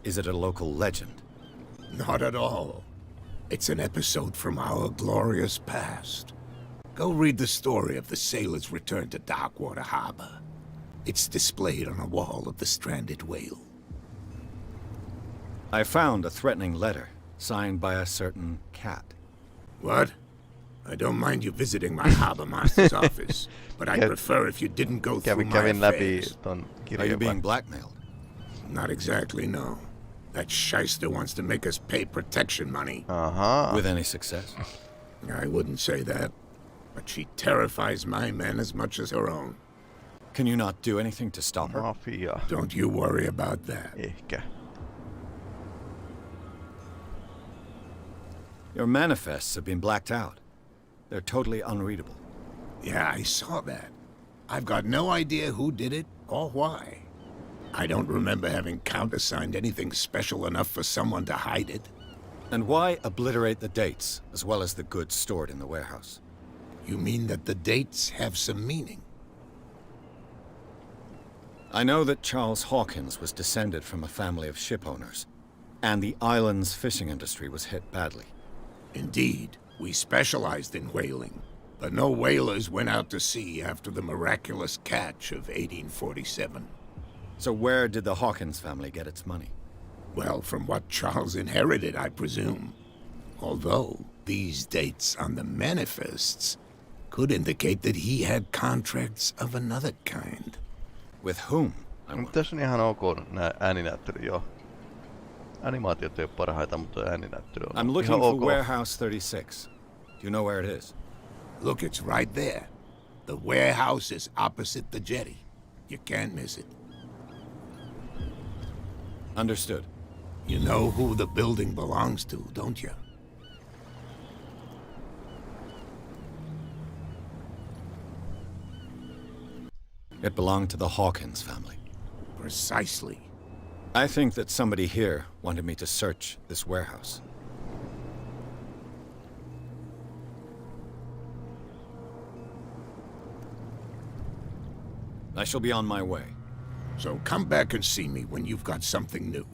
Speaker 3: Is it a local legend?
Speaker 6: Not at all. It's an episode from our glorious past. Go read the story of the sailor's return to Darkwater Harbor. It's displayed on a wall of the stranded whale.
Speaker 3: I found a threatening letter, signed by a certain cat.
Speaker 6: What? I don't mind you visiting my harbor master's office, but I'd prefer if you didn't go through my affairs.
Speaker 3: Are you being blackmailed?
Speaker 6: Not exactly, no. That shyster wants to make us pay protection money.
Speaker 3: With any success?
Speaker 6: I wouldn't say that, but she terrifies my men as much as her own.
Speaker 3: Can you not do anything to stop her?
Speaker 1: Mafia.
Speaker 6: Don't you worry about that.
Speaker 1: Ehkä.
Speaker 3: Your manifests have been blacked out. They're totally unreadable.
Speaker 6: Yeah, I saw that. I've got no idea who did it or why. I don't remember having countersigned anything special enough for someone to hide it.
Speaker 3: And why obliterate the dates, as well as the goods stored in the warehouse?
Speaker 6: You mean that the dates have some meaning?
Speaker 3: I know that Charles Hawkins was descended from a family of ship owners, and the island's fishing industry was hit badly.
Speaker 6: Indeed, we specialized in whaling, but no whalers went out to sea after the miraculous catch of 1847.
Speaker 3: So where did the Hawkins family get its money?
Speaker 6: Well, from what Charles inherited, I presume. Although, these dates on the manifests Could indicate that he had contracts of another kind.
Speaker 3: With whom?
Speaker 1: No, tässä on ihan ok ääninäyttely, joo. Animaatiot ei ole parhaita, mutta ääninäyttely on
Speaker 3: I'm looking
Speaker 1: ihan
Speaker 3: for
Speaker 1: ok.
Speaker 3: Warehouse 36. Do you know where it is?
Speaker 6: Look, it's right there. The warehouse is opposite the jetty. You can't miss it.
Speaker 3: Understood.
Speaker 6: You know who the building belongs to, don't you?
Speaker 3: It belonged to the Hawkins family.
Speaker 6: Precisely.
Speaker 3: I think that somebody here wanted me to search this warehouse. I shall be on my way.
Speaker 6: So come back and see me when you've got something new.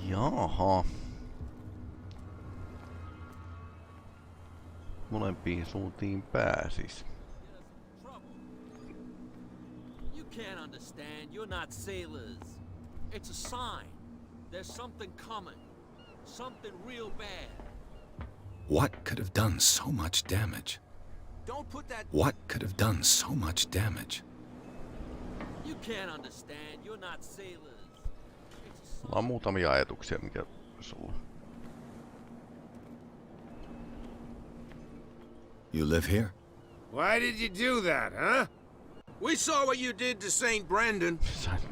Speaker 1: Jaha. Molempiin suuntiin pääsis.
Speaker 8: You can't understand. You're not sailors. It's a sign. There's something coming. Something real bad.
Speaker 3: What could have done so much damage?
Speaker 8: Don't put that...
Speaker 3: What could have done so much damage?
Speaker 8: You can't understand. You're not sailors.
Speaker 1: Mulla on muutamia ajatuksia, mikä sulla.
Speaker 3: You live here?
Speaker 10: Why did you do that, huh?
Speaker 7: We saw what you did to St. Brendan.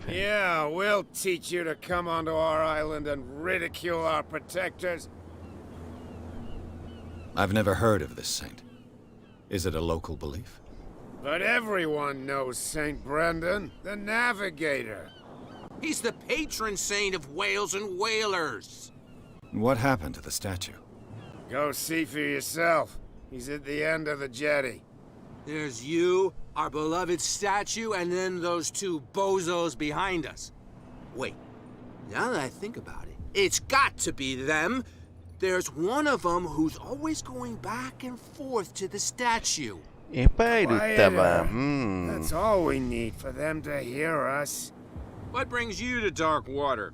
Speaker 10: Yeah, we'll teach you to come onto our island and ridicule our protectors.
Speaker 3: I've never heard of this saint. Is it a local belief?
Speaker 10: But everyone knows St. Brendan, the navigator.
Speaker 7: He's the patron saint of whales and whalers.
Speaker 3: What happened to the statue?
Speaker 10: Go see for yourself. He's at the end of the jetty.
Speaker 7: There's you, our beloved statue, and then those two bozos behind us. Wait, now that I think about it, it's got to be them. There's one of them who's always going back and forth to the statue.
Speaker 1: Epäilyttävää.
Speaker 10: That's all we need for them to hear us.
Speaker 7: What brings you to dark water?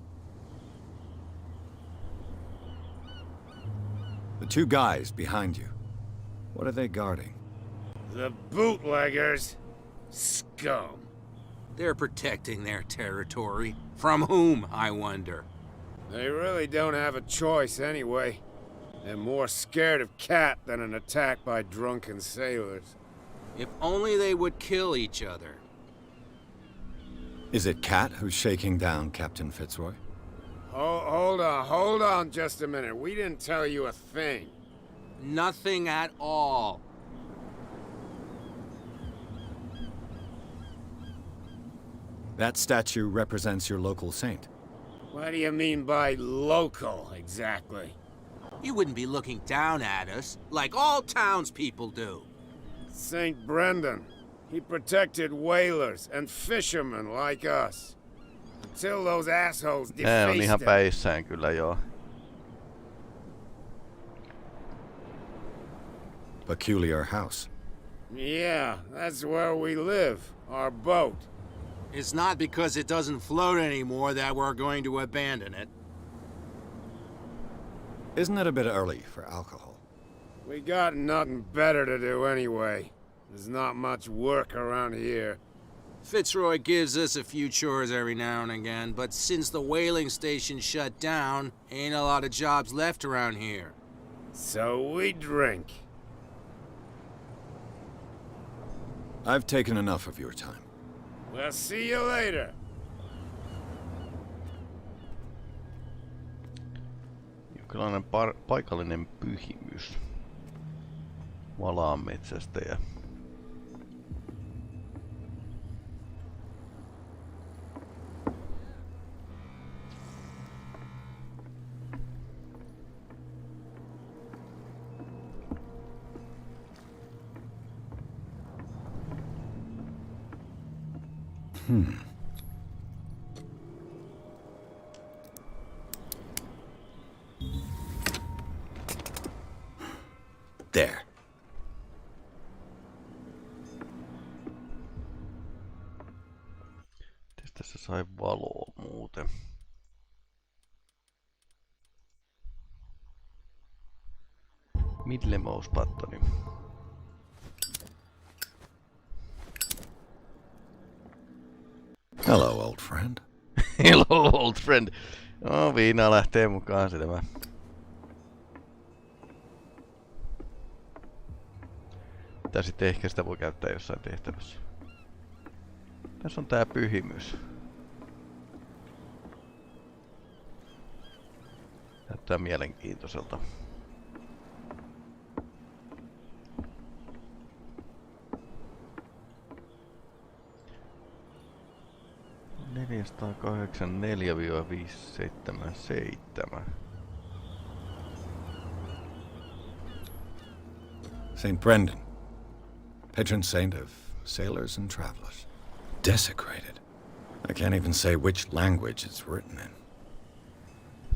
Speaker 3: The two guys behind you. What are they guarding?
Speaker 10: The bootleggers. Scum.
Speaker 7: They're protecting their territory. From whom, I wonder?
Speaker 10: They really don't have a choice anyway. They're more scared of Cat than an attack by drunken sailors.
Speaker 7: If only they would kill each other.
Speaker 3: Is it Cat who's shaking down Captain Fitzroy?
Speaker 10: Hold on just a minute. We didn't tell you a thing.
Speaker 7: Nothing at all.
Speaker 3: That statue represents your local saint.
Speaker 10: What do you mean by local, exactly?
Speaker 7: You wouldn't be looking down at us, like all townspeople do.
Speaker 10: St. Brendan. He protected whalers and fishermen like us. Until those assholes defaced
Speaker 1: on ihan
Speaker 10: him.
Speaker 1: päissään kyllä, joo.
Speaker 3: Peculiar house.
Speaker 10: Yeah, that's where we live. Our boat.
Speaker 7: It's not because it doesn't float anymore that we're going to abandon it.
Speaker 3: Isn't it a bit early for alcohol?
Speaker 10: We got nothing better to do anyway. There's not much work around here.
Speaker 7: Fitzroy gives us a few chores every now and again, but since the whaling station shut down, ain't a lot of jobs left around here.
Speaker 10: So we drink.
Speaker 3: I've taken enough of your time.
Speaker 10: We'll see you later.
Speaker 1: Jonkinlainen paikallinen pyhimys. Valaanmetsästäjä.
Speaker 3: There.
Speaker 1: Tästä se sai valoa muuten. Mille mouse buttoni?
Speaker 3: Hello, old friend.
Speaker 1: Hello, old friend. No, viina lähtee mukaan selvä. Tai sitten ehkä sitä voi käyttää jossain tehtävässä. Tässä on tää pyhimys. Näyttää mielenkiintoiselta. (484-577)
Speaker 3: St. Brendan, patron saint of sailors and travelers. Desecrated. I can't even say which language it's written in.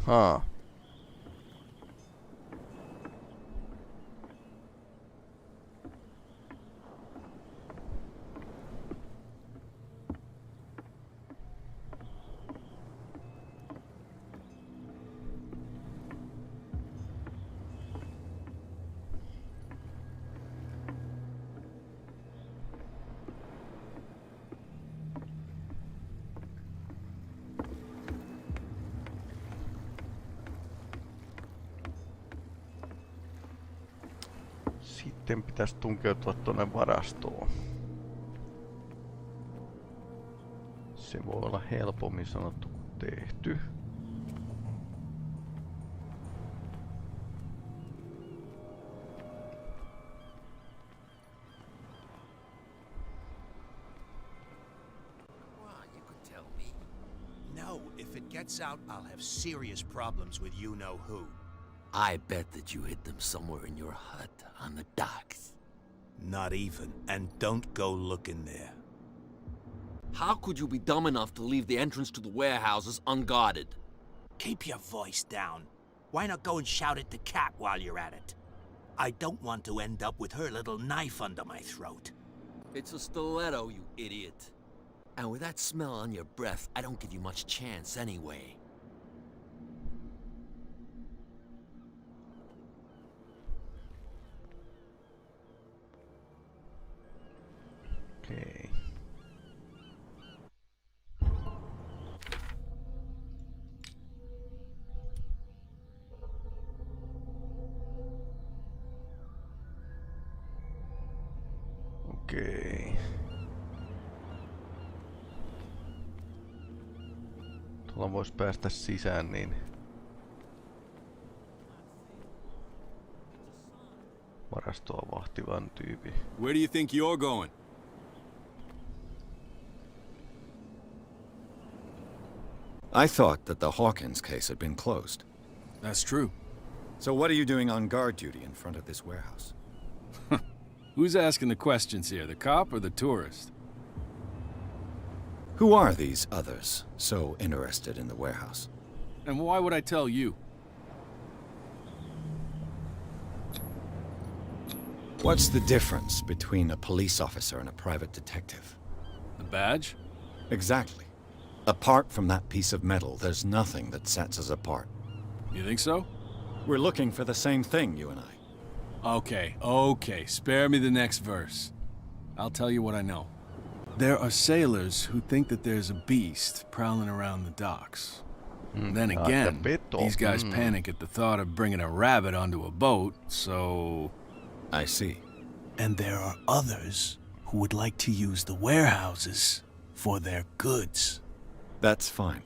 Speaker 1: Huh. Sitten pitäisi tunkeutua tuonne varastoon. Se voi olla helpommin sanottu kuin tehty.
Speaker 15: No, if it gets out, I'll have serious problems with you-know-who.
Speaker 8: I bet that you hid them somewhere in your hut on the docks.
Speaker 15: Not even, and don't go looking there.
Speaker 8: How could you be dumb enough to leave the entrance to the warehouses unguarded?
Speaker 15: Keep your voice down. Why not go and shout at the cat while you're at it? I don't want to end up with her little knife under my throat.
Speaker 8: It's a stiletto, you idiot. And with that smell on your breath, I don't give you much chance anyway.
Speaker 1: Okei. Okei. Tuolla vois päästä sisään niin. Varastoa vahtivan tyypin.
Speaker 16: Where do you think you're going?
Speaker 3: I thought that the Hawkins case had been closed.
Speaker 16: That's true.
Speaker 3: So what are you doing on guard duty in front of this warehouse?
Speaker 16: Who's asking the questions here, the cop or the tourist?
Speaker 3: Who are these others so interested in the warehouse?
Speaker 16: And why would I tell you?
Speaker 3: What's the difference between a police officer and a private detective?
Speaker 16: The badge?
Speaker 3: Exactly. Apart from that piece of metal, there's nothing that sets us apart.
Speaker 16: You think so?
Speaker 3: We're looking for the same thing, you and I.
Speaker 16: Okay, spare me the next verse. I'll tell you what I know. There are sailors who think that there's a beast prowling around the docks. Then again, these guys panic at the thought of bringing a rabbit onto a boat, so...
Speaker 3: I see.
Speaker 15: And there are others who would like to use the warehouses for their goods.
Speaker 3: That's fine.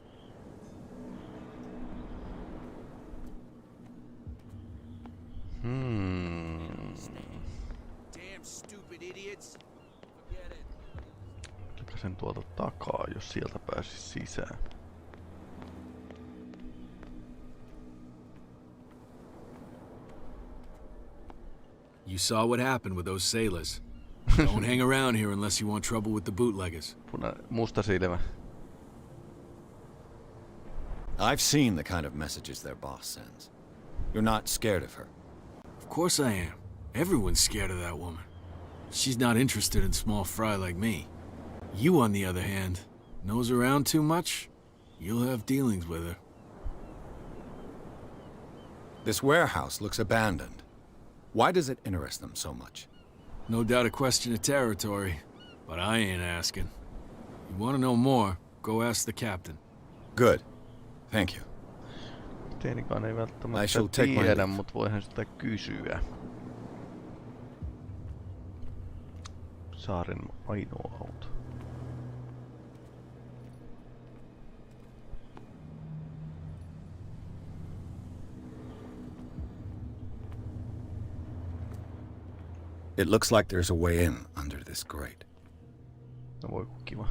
Speaker 7: Damn stupid idiots.
Speaker 1: Oliko sen tuota takaa, jos sieltä pääsisi sisään?
Speaker 16: You saw what happened with those sailors. Don't hang around here unless you want trouble with the bootleggers.
Speaker 1: Musta silmä.
Speaker 3: I've seen the kind of messages their boss sends. You're not scared of her.
Speaker 16: Of course I am. Everyone's scared of that woman. She's not interested in small fry like me. You, on the other hand, nose around too much, you'll have dealings with her.
Speaker 3: This warehouse looks abandoned. Why does it interest them so much?
Speaker 16: No doubt a question of territory, but I ain't asking. You want to know more, go ask the captain.
Speaker 3: Good. Thank you.
Speaker 1: Teinikaan ei
Speaker 3: I
Speaker 1: välttämättä
Speaker 3: shall take my
Speaker 1: tiedä,
Speaker 3: leave.
Speaker 1: mutta voihan sitä kysyä. Saaren ainoa auto.
Speaker 3: It looks like there's a way in under this grate.
Speaker 1: No voi kun kiva.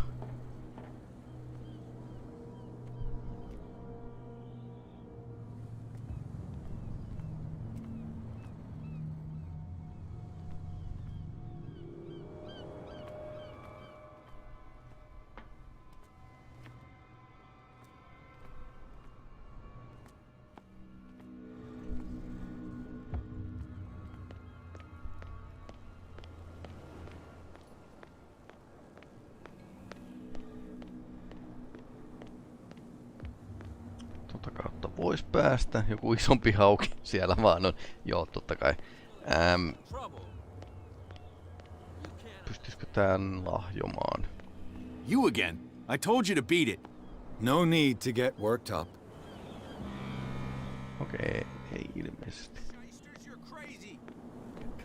Speaker 1: Tota kautta vois päästä. Joku isompi hauki siellä vaan on. Joo, totta kai. Pystyisikö tän lahjomaan?
Speaker 8: You again. I told you to beat it.
Speaker 3: No need to get worked up.
Speaker 1: Okei, ei ilmeisesti.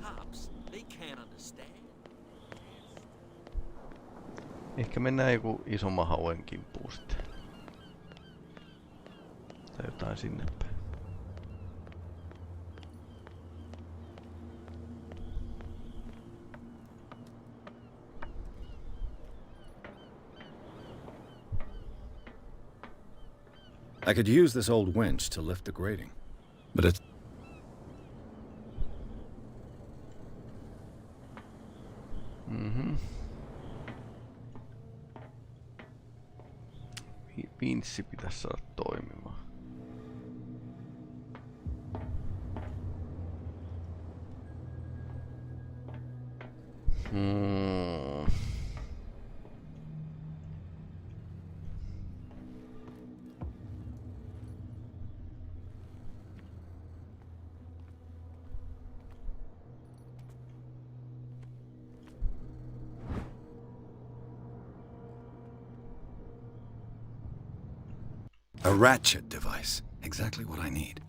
Speaker 8: Cops, they can't understand.
Speaker 1: Ehkä mennään joku isomman hauen kimppuun sitten. Tai jotain sinne päin.
Speaker 3: I could use this old winch to lift the grating, but it's...
Speaker 1: Vinssi pitäisi saada toimimaan.
Speaker 3: A ratchet device. Exactly what I need.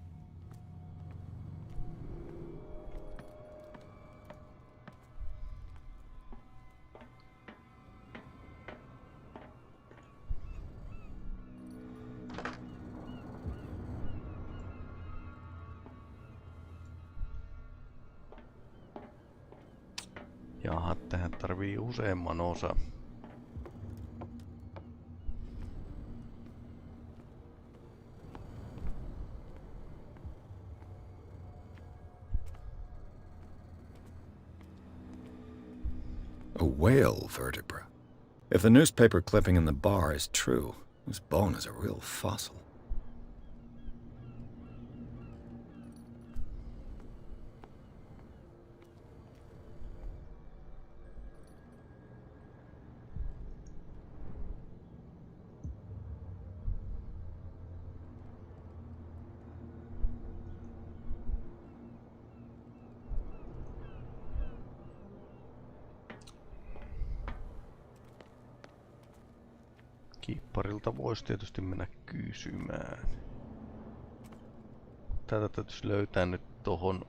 Speaker 1: Jaha, tähän tarvii useamman osa.
Speaker 3: A whale vertebra. If the newspaper clipping in the bar is true, this bone is a real fossil.
Speaker 1: Kipparilta voisi tietysti mennä kysymään. Tätä täytyisi löytää nyt tohon.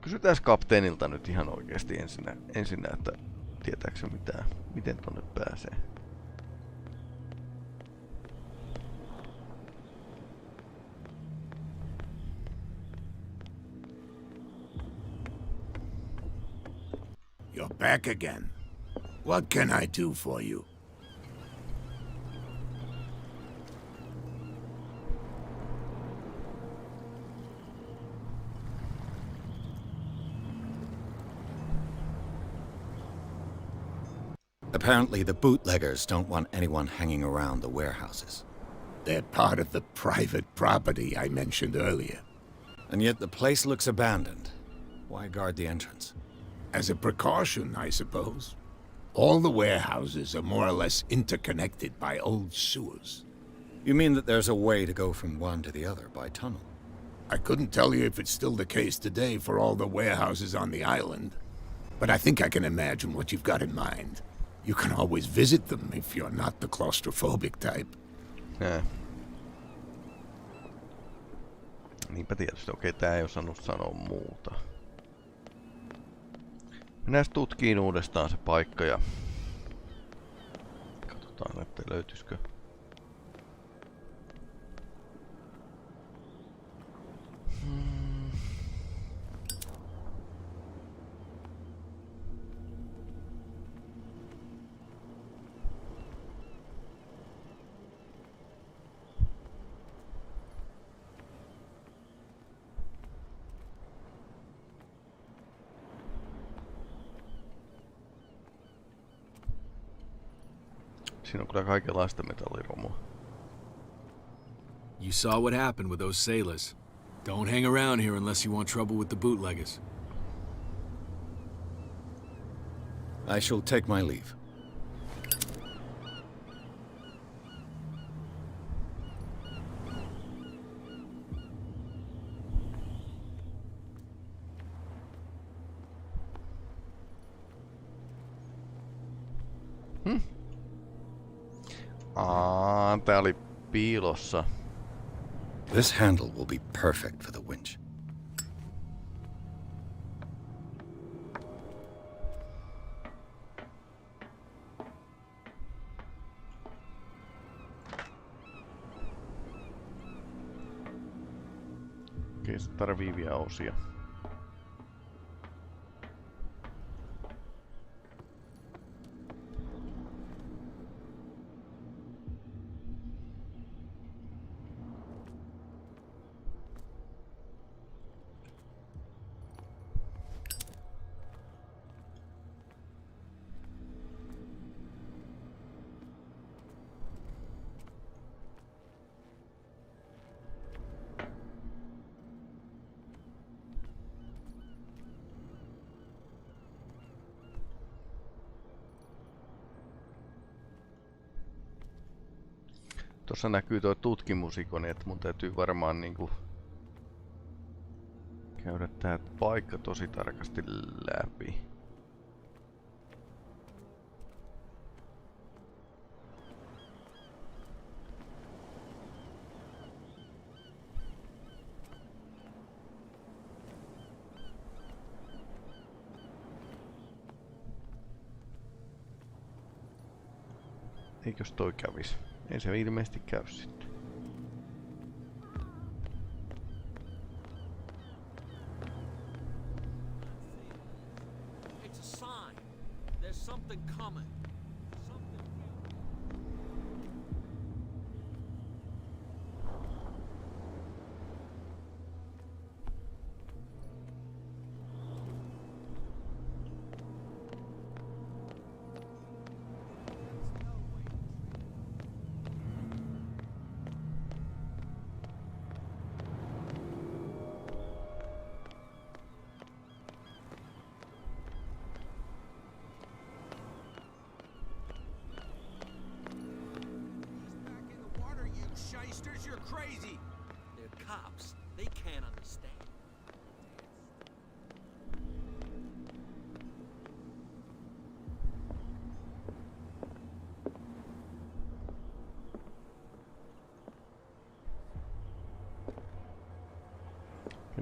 Speaker 1: Kysytään kapteenilta nyt ihan oikeesti ensinnä, että tietääksä mitään, miten tonne pääsee.
Speaker 6: You're back again. What can I do for you?
Speaker 3: Apparently the bootleggers don't want anyone hanging around the warehouses.
Speaker 6: They're part of the private property I mentioned earlier.
Speaker 3: And yet the place looks abandoned. Why guard the entrance?
Speaker 6: As a precaution, I suppose. All the warehouses are more or less interconnected by old sewers.
Speaker 3: You mean that there's a way to go from one to the other by tunnel?
Speaker 6: I couldn't tell you if it's still the case today for all the warehouses on the island, but I think I can imagine what you've got in mind. You can always visit them if you're not the claustrophobic type.
Speaker 1: Niinpä tietysti. Okei, tää ei osannut sanoa muuta. Mennään tutkiin uudestaan se paikka ja katsotaan, että löytyisikö. Siinä on kyllä kaikenlaista metalliromua.
Speaker 16: You saw what happened with those sailors. Don't hang around here unless you want trouble with the bootleggers.
Speaker 3: I shall take my leave.
Speaker 1: Tää oli piilossa.
Speaker 3: This handle will be perfect for the winch.
Speaker 1: Okei, se tarvii vielä osia. Tuossa näkyy tuo tutkimusikoni, että mun täytyy varmaan niinku käydä tää paikka tosi tarkasti läpi. Eikös toi kävis? Ei se ilmeisesti käy sitten.
Speaker 8: It's a sign. There's something coming. You're crazy! They're cops. They can't understand.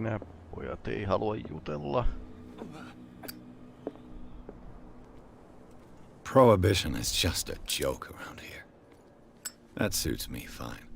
Speaker 1: Nämä pojat ei halua jutella.
Speaker 3: Prohibition is just a joke around here. That suits me fine.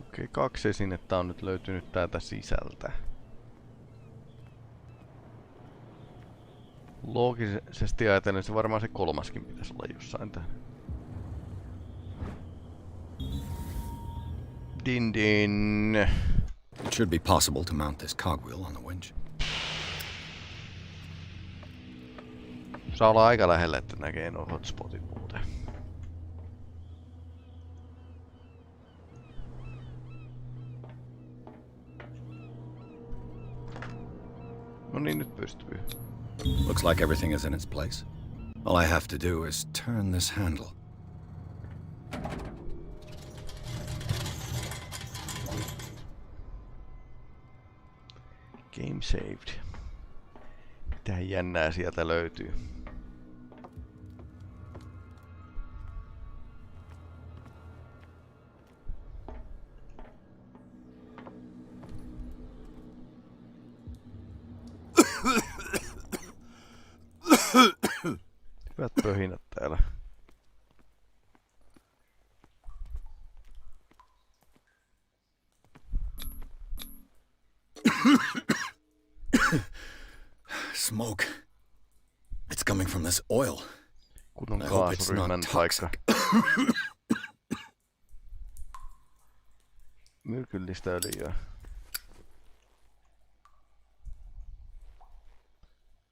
Speaker 1: Okei, 2 esinettä on nyt löytynyt täältä sisältä. Loogisesti ajatellen se varmaan se 3. pitäisi olla jossain täällä. Din din.
Speaker 3: It should be possible to mount this cogwheel on the winch.
Speaker 1: Saa olla aika lähellä, että näkee nuo hotspotit muuten. No niin, nyt pystyy.
Speaker 3: Looks like everything is in its place. All I have to do is turn this handle.
Speaker 1: Game saved. Mitä jännää sieltä löytyy? Hyvät pöhinät täällä.
Speaker 3: Smoke. It's coming from this oil.
Speaker 1: Kunnon
Speaker 3: I hope it's not
Speaker 1: kaasuryhmän paikka. Myrkyllistä öljyä.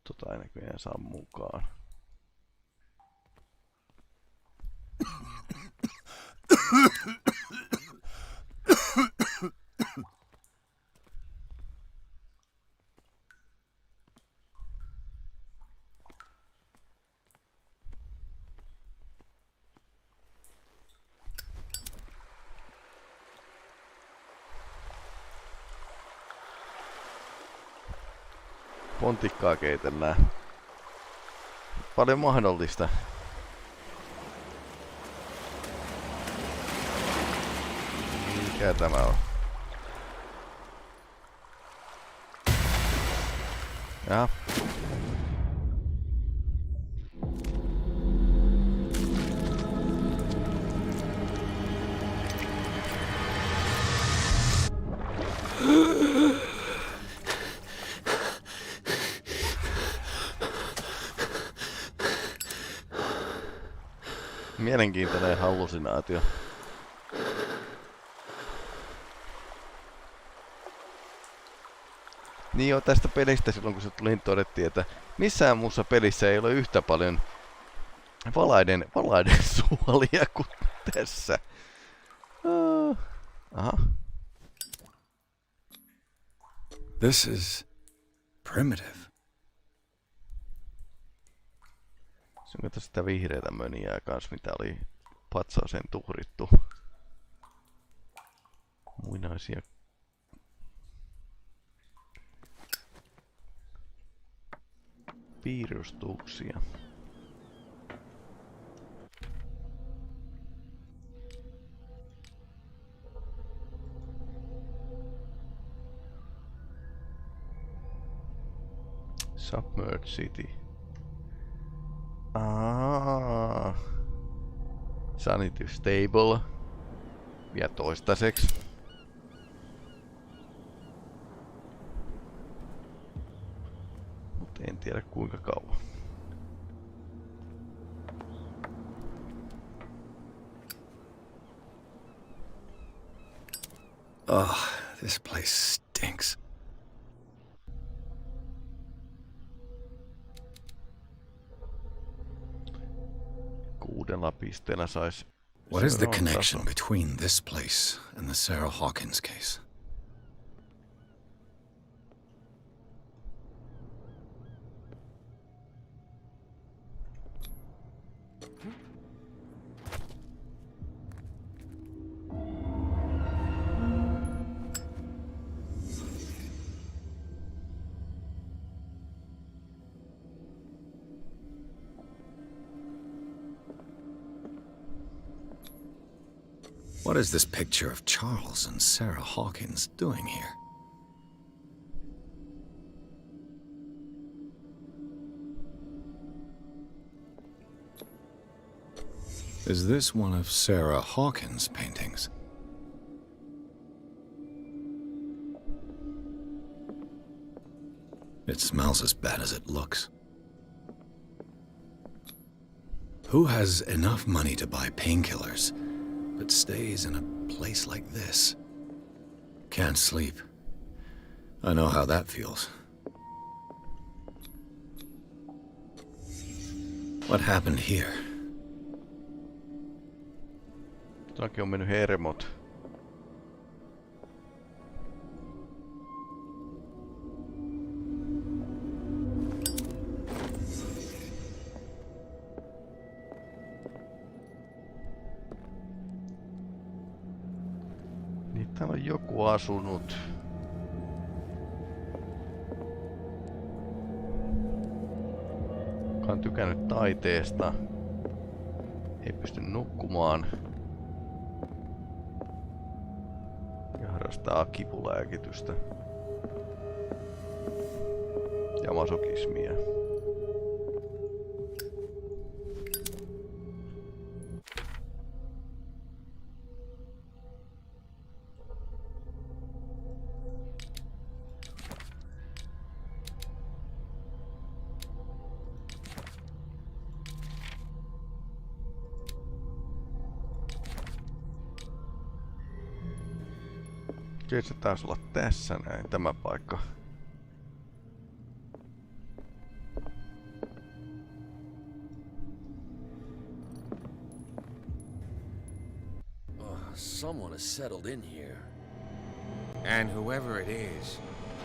Speaker 1: Tota ei näköjään saa mukaan. Pontikkaa keitellään. Paljon mahdollista. Mikä tämä on? Jaha. Mielenkiintoinen hallusinaatio. Niin jo tästä pelistä silloin kun se tuli, todettiin, että missään muussa pelissä ei ole yhtä paljon valaiden suolia kuin tässä. Aha.
Speaker 3: This is primitive.
Speaker 1: Se on sitä vihreätä mönjää kans, mitä oli patsaaseen tuhrittu. Muinaisia piirustuksia. Submerged City. Sanity Stable. Vielä toistaiseksi. Mutta en tiedä kuinka kauan.
Speaker 3: Oh, this place stinks.
Speaker 1: Kuudella pisteellä sais.
Speaker 3: What is the connection between this place and the Sarah Hawkins case? What is this picture of Charles and Sarah Hawkins doing here? Is this one of Sarah Hawkins' paintings? It smells as bad as it looks. Who has enough money to buy painkillers, but stays in a place like this? Can't sleep. I know how that feels. What happened here?
Speaker 1: Toki on mennyt hermot. Niin täällä on joku asunut. Joka on tykännyt taiteesta. Ei pysty nukkumaan. Ja harrastaa kipulääkitystä. Ja masokismia. Kyllä se taisi olla tässä näin, tämä paikka.
Speaker 8: Someone has settled in here.
Speaker 17: And whoever it is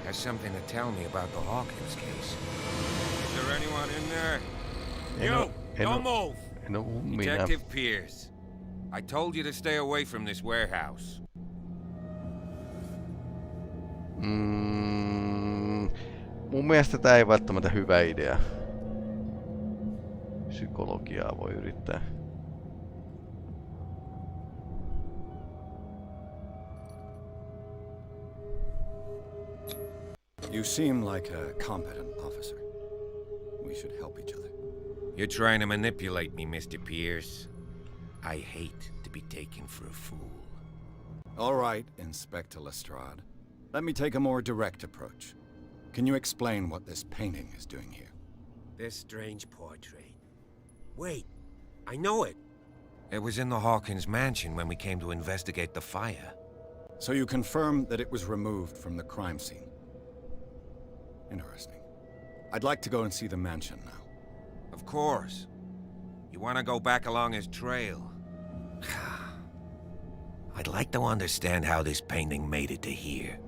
Speaker 17: has something to tell me about the Hawkins case. Is there anyone in there? Don't move! Detective Pierce, I told you to stay away from this warehouse.
Speaker 1: Mun mielestä tää ei välttämättä hyvä idea. Psykologiaa voi yrittää.
Speaker 3: You seem like a competent officer. We should help each other.
Speaker 17: You're trying to manipulate me, Mr. Pierce. I hate to be taken for a fool.
Speaker 3: All right, Inspector Lestrade. Let me take a more direct approach. Can you explain what this painting is doing here?
Speaker 17: This strange portrait. Wait, I know it. It was in the Hawkins mansion when we came to investigate the fire.
Speaker 3: So you confirm that it was removed from the crime scene? Interesting. I'd like to go and see the mansion now.
Speaker 17: Of course. You want to go back along his trail? I'd like to understand how this painting made it to here.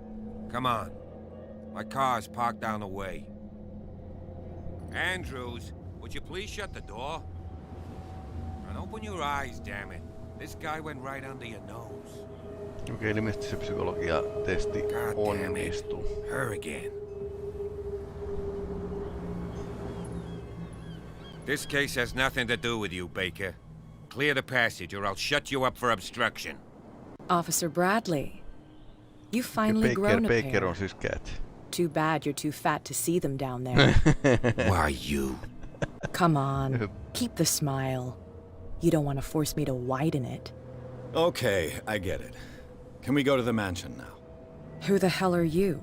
Speaker 17: Come on. My car's parked down the way. Andrews, would you please shut the door? And open your eyes, damn it. This guy went right under your nose.
Speaker 1: Okei, ilmeisesti se psykologia-testi onnistuu.
Speaker 17: Her again. This case has nothing to do with you, Baker. Clear the passage or I'll shut you up for obstruction.
Speaker 14: Officer Bradley, you've finally grown a
Speaker 1: Baker
Speaker 14: pair.
Speaker 1: on siis cat.
Speaker 14: Too bad you're too fat to see them down there.
Speaker 17: Why you?
Speaker 14: Come on, keep the smile. You don't want to force me to widen it.
Speaker 3: Okay, I get it. Can we go to the mansion now?
Speaker 14: Who the hell are you?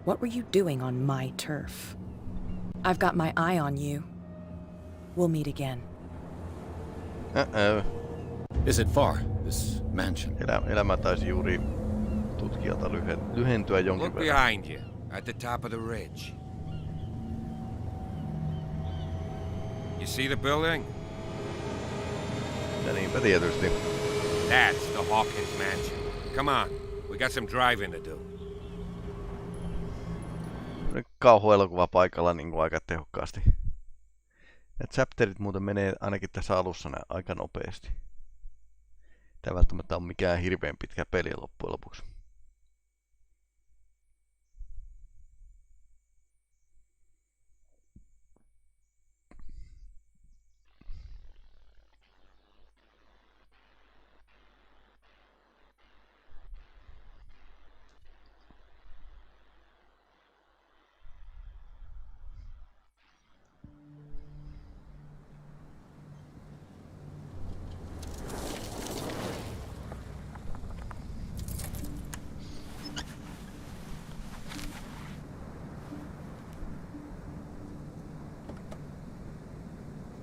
Speaker 14: What were you doing on my turf? I've got my eye on you. We'll meet again.
Speaker 1: Uh-oh.
Speaker 3: Is it far, this mansion?
Speaker 1: Elämä taisi juuri tutkijalta lyhentyä jonkin
Speaker 17: Look
Speaker 1: verran.
Speaker 17: behind you, at the top of the ridge. You see the building?
Speaker 1: Ja niinpä tietysti.
Speaker 17: That's the Hawkins mansion. Come on, we got some driving to do.
Speaker 1: Kauhuelokuva paikalla niin kuin aika tehokkaasti. Nämä chapterit muuten menee ainakin tässä alussa aika nopeasti. Tämä välttämättä on mikään hirveän pitkä peli loppujen lopuksi.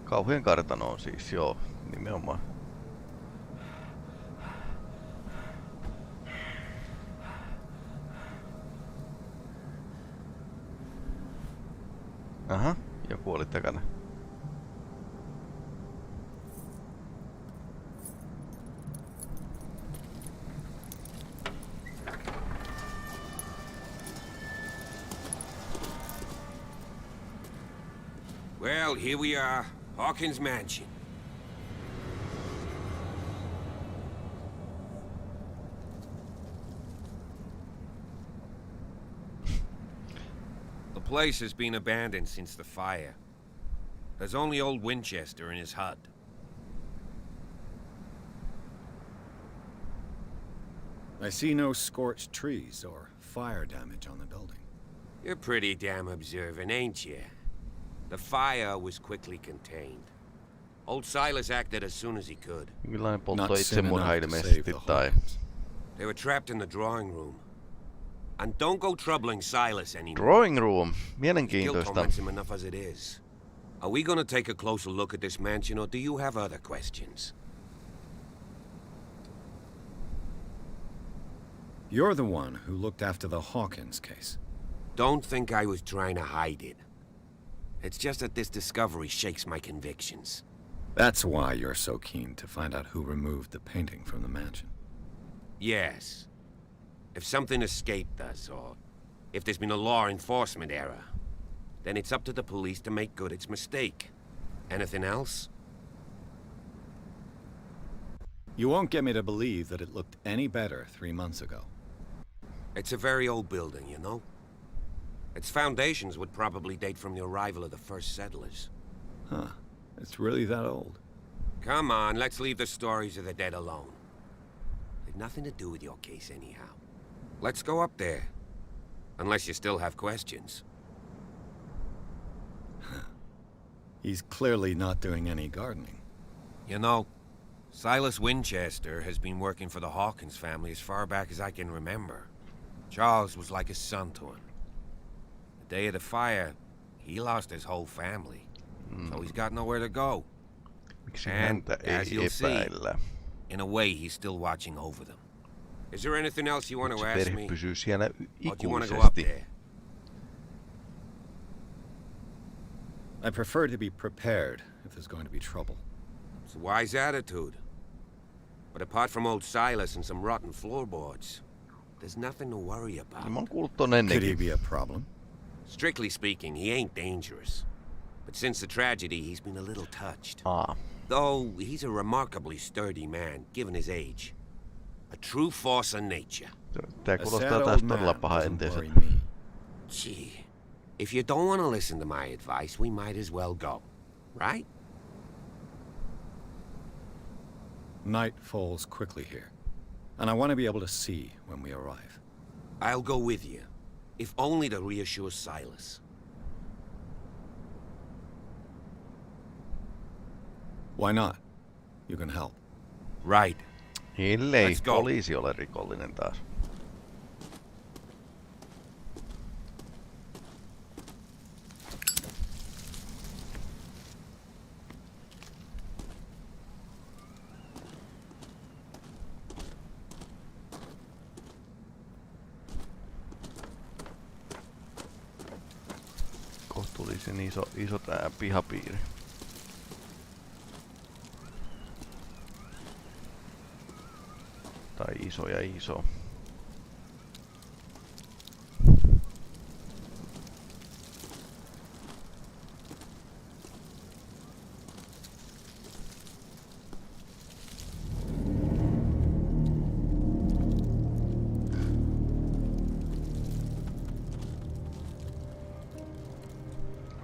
Speaker 1: Kauhujen kartanoon siis, joo, nimenomaan. Aha, joku oli takana.
Speaker 17: Well, here we are. Hawkins Mansion. The place has been abandoned since the fire. There's only old Winchester in his hut.
Speaker 3: I see no scorched trees or fire damage on the building.
Speaker 17: You're pretty damn observant, ain't you? The fire was quickly contained. Old Silas acted as soon as he could.
Speaker 1: Millainen polttoi itsemurha ilmeisesti tai...
Speaker 17: They were trapped in the drawing room. And don't go troubling Silas anymore.
Speaker 1: Drawing room.
Speaker 17: Guilt
Speaker 1: Mielenkiintoista.
Speaker 17: torments him enough as it is. Are we gonna take a closer look at this mansion, or do you have other questions?
Speaker 3: You're the one who looked after the Hawkins case.
Speaker 17: Don't think I was trying to hide it. It's just that this discovery shakes my convictions.
Speaker 3: That's why you're so keen to find out who removed the painting from the mansion.
Speaker 17: Yes. If something escaped us, or if there's been a law enforcement error, then it's up to the police to make good its mistake. Anything else?
Speaker 3: You won't get me to believe that it looked any better 3 months ago.
Speaker 17: It's a very old building, you know? Its foundations would probably date from the arrival of the first settlers.
Speaker 3: Huh. It's really that old.
Speaker 17: Come on, let's leave the stories of the dead alone. They've nothing to do with your case anyhow. Let's go up there. Unless you still have questions.
Speaker 3: He's clearly not doing any gardening.
Speaker 17: You know, Silas Winchester has been working for the Hawkins family as far back as I can remember. Charles was like a son to him. The day of the fire, he lost his whole family. So he's got nowhere to go. And, as you'll see, in a way, he's still watching over them. Is there anything else you want to ask me? Or do you want to go up there?
Speaker 3: I prefer to be prepared if there's going to be trouble.
Speaker 17: It's a wise attitude. But apart from old Silas and some rotten floorboards, there's nothing to worry about.
Speaker 3: Could he be a problem?
Speaker 17: Strictly speaking, he ain't dangerous. But since the tragedy, he's been a little touched.
Speaker 1: Ah.
Speaker 17: Though he's a remarkably sturdy man, given his age. A true force of nature.
Speaker 1: Tää kuulostaa taas todella paha entiseltä.
Speaker 17: Gee, if you don't want to listen to my advice, we might as well go. Right?
Speaker 3: Night falls quickly here, and I want to be able to see when we arrive.
Speaker 17: I'll go with you, if only to reassure Silas.
Speaker 3: Why not? You can help.
Speaker 17: Right.
Speaker 1: Ellei poliisi ole rikollinen taas. Kohtuullisen iso tää pihapiiri. Tai iso ja iso.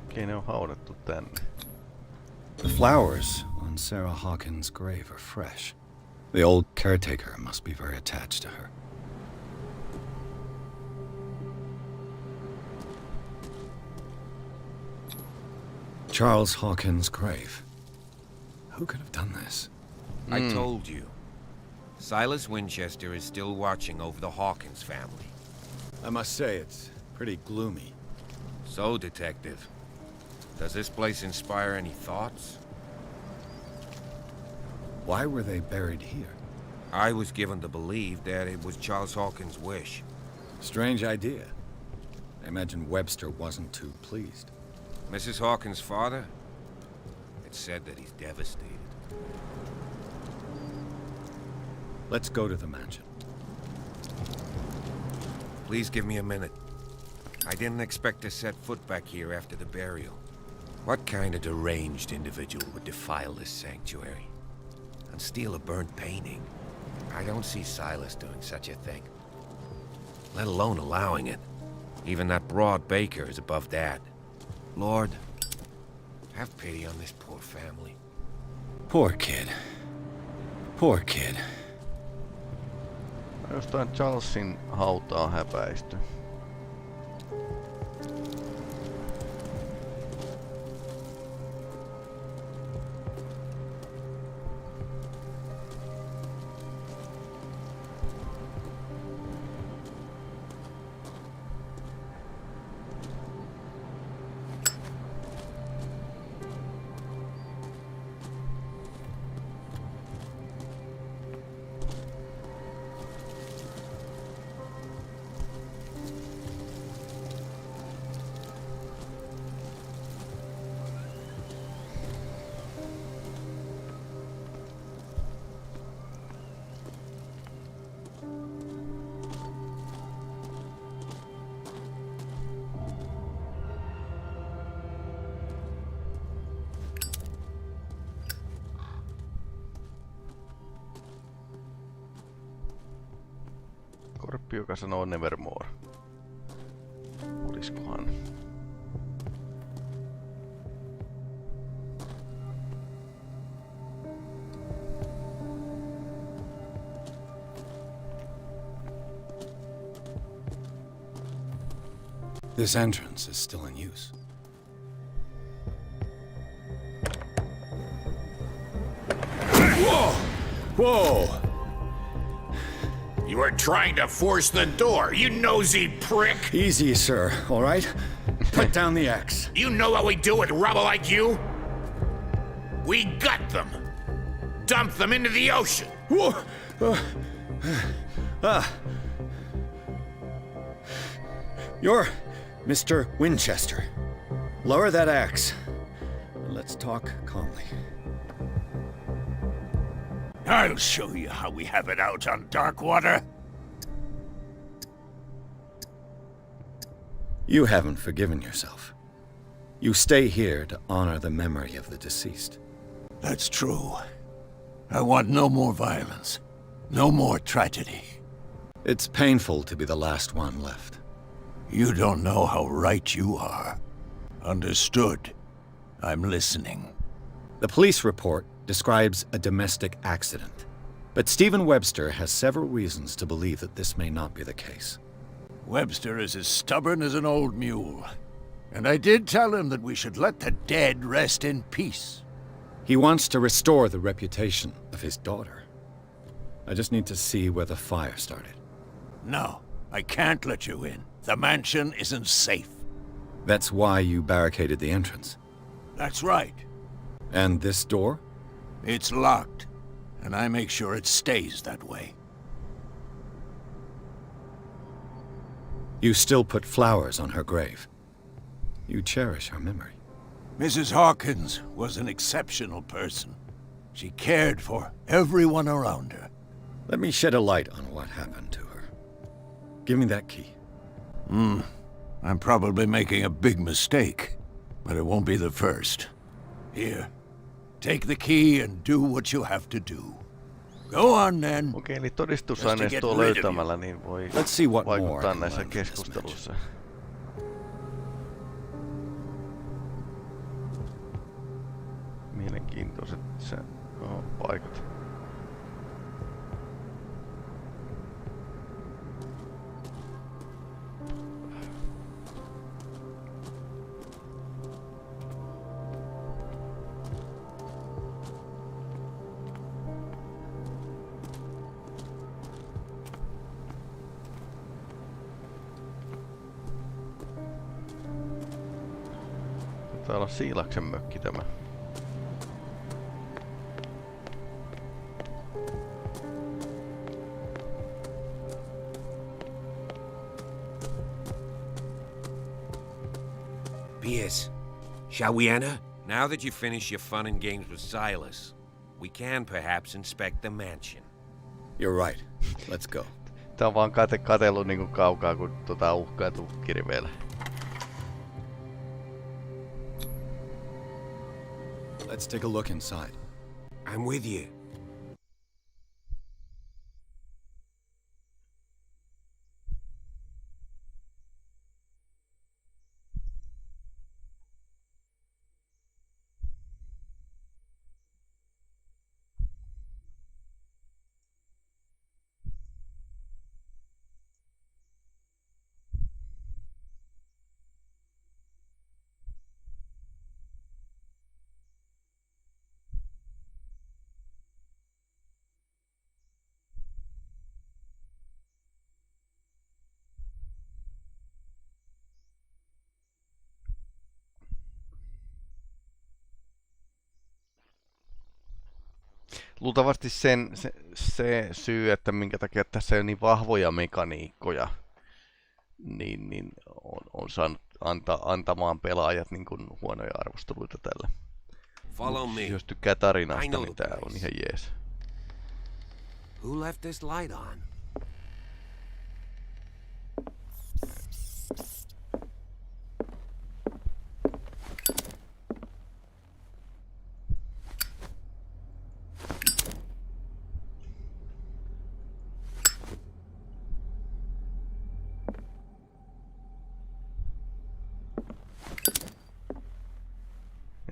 Speaker 1: Okei, ne on haudattu tänne.
Speaker 3: The flowers on Sarah Hawkins' grave are fresh. The old caretaker must be very attached to her. Charles Hawkins' grave. Who could have done this?
Speaker 17: I told you. Silas Winchester is still watching over the Hawkins family.
Speaker 3: I must say, it's pretty gloomy.
Speaker 17: So, Detective, does this place inspire any thoughts?
Speaker 3: Why were they buried here?
Speaker 17: I was given to believe that it was Charles Hawkins' wish.
Speaker 3: Strange idea. I imagine Webster wasn't too pleased.
Speaker 17: Mrs. Hawkins' father? It's said that he's devastated.
Speaker 3: Let's go to the mansion.
Speaker 17: Please give me a minute. I didn't expect to set foot back here after the burial. What kind of deranged individual would defile this sanctuary and steal a burnt painting? I don't see Silas doing such a thing, let alone allowing it. Even that broad baker is above that. Lord, have pity on this poor family.
Speaker 3: Poor kid. Poor kid.
Speaker 1: Jostain Charlesin hautaa häpäisty. Korppi, joka sanoo Nevermore. Oliskohan?
Speaker 3: This entrance is still in use.
Speaker 6: Whoa!
Speaker 3: Whoa!
Speaker 6: You were trying to force the door, you nosy prick!
Speaker 3: Easy, sir, all right? Put down the axe.
Speaker 6: You know what we do with rubble like you? We gut them. Dump them into the ocean.
Speaker 3: Whoa! You're Mr. Winchester. Lower that axe. Let's talk calmly.
Speaker 6: I'll show you how we have it out on Darkwater.
Speaker 3: You haven't forgiven yourself. You stay here to honor the memory of the deceased.
Speaker 6: That's true. I want no more violence. No more tragedy.
Speaker 3: It's painful to be the last one left.
Speaker 6: You don't know how right you are. Understood. I'm listening.
Speaker 3: The police report describes a domestic accident, but Stephen Webster has several reasons to believe that this may not be the case.
Speaker 6: Webster is as stubborn as an old mule. And I did tell him that we should let the dead rest in peace.
Speaker 3: He wants to restore the reputation of his daughter. I just need to see where the fire started.
Speaker 6: No, I can't let you in. The mansion isn't safe.
Speaker 3: That's why you barricaded the entrance.
Speaker 6: That's right.
Speaker 3: And this door?
Speaker 6: It's locked, and I make sure it stays that way.
Speaker 3: You still put flowers on her grave. You cherish her memory.
Speaker 6: Mrs. Hawkins was an exceptional person. She cared for everyone around her.
Speaker 3: Let me shed a light on what happened to her. Give me that key.
Speaker 6: I'm probably making a big mistake, but it won't be the first. Here, take the key and do what you have to do. Go on then.
Speaker 1: Okei, eli todistusaineistoa löytämällä niin voi vaikuttaa näissä keskusteluissa. Mielenkiintoiset paikat. Täällä on Siilaksen mökki tämä.
Speaker 17: Shall we enter? Now that you finish your fun and games with Silas, we can perhaps inspect the mansion.
Speaker 3: You're right. Let's go.
Speaker 1: Tää on vaan katsellut niinku kaukaa, kun uhkaa tukkiriveellä.
Speaker 3: Let's take a look inside.
Speaker 17: I'm with you.
Speaker 1: Luultavasti se syy, että minkä takia tässä ei ole niin vahvoja mekaniikkoja, niin on saanut antamaan pelaajat niin kuin huonoja arvosteluita tällä.
Speaker 17: Follow me.
Speaker 1: Jos tykkää tarinasta, niin tää on ihan jees.
Speaker 17: Who left this light on?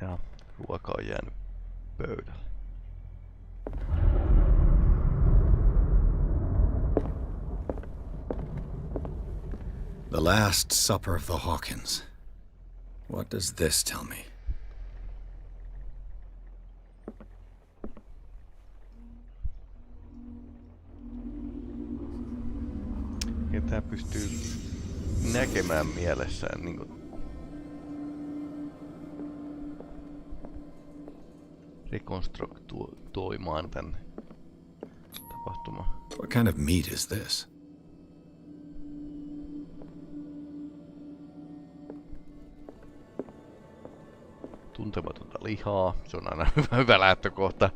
Speaker 1: Ja ruoka on jäänyt pöydälle.
Speaker 3: The Last Supper of the Hawkins. What does this tell me?
Speaker 1: Ketää pystyy näkemään mielessään niin kuin rekonstruktoimaan tän tapahtuman.
Speaker 3: What kind of meat is this?
Speaker 1: Tuntematonta lihaa, se on aina hyvä lähtökohta.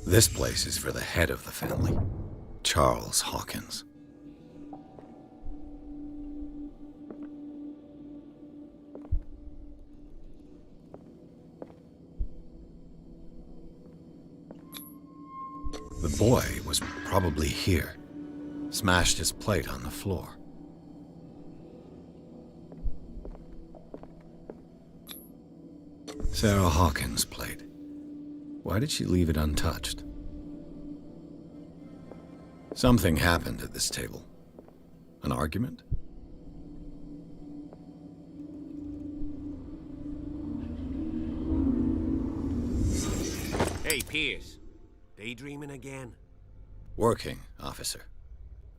Speaker 3: This place is for the head of the family, Charles Hawkins. The boy was probably here, smashed his plate on the floor. Sarah Hawkins' plate. Why did she leave it untouched? Something happened at this table. An argument?
Speaker 17: Hey, Pierce. Daydreaming again?
Speaker 3: Working, officer.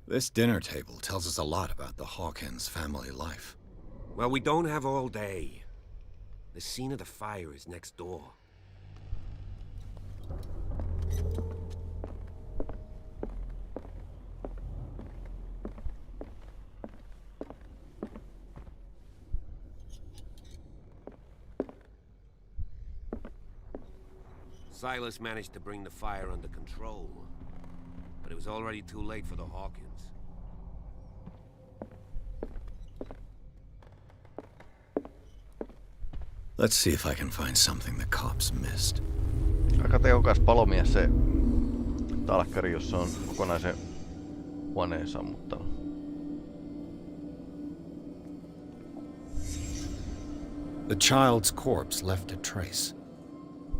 Speaker 3: This dinner table tells us a lot about the Hawkins family life.
Speaker 17: Well, we don't have all day. The scene of the fire is next door. Silas managed to bring the fire under control, but it was already too late for the Hawkins.
Speaker 3: Let's see if I can find something the cops missed.
Speaker 1: Aika tehokas palomies se talkkari, jossa on kokonaisen huoneen sammuttanut.
Speaker 3: The child's corpse left a trace.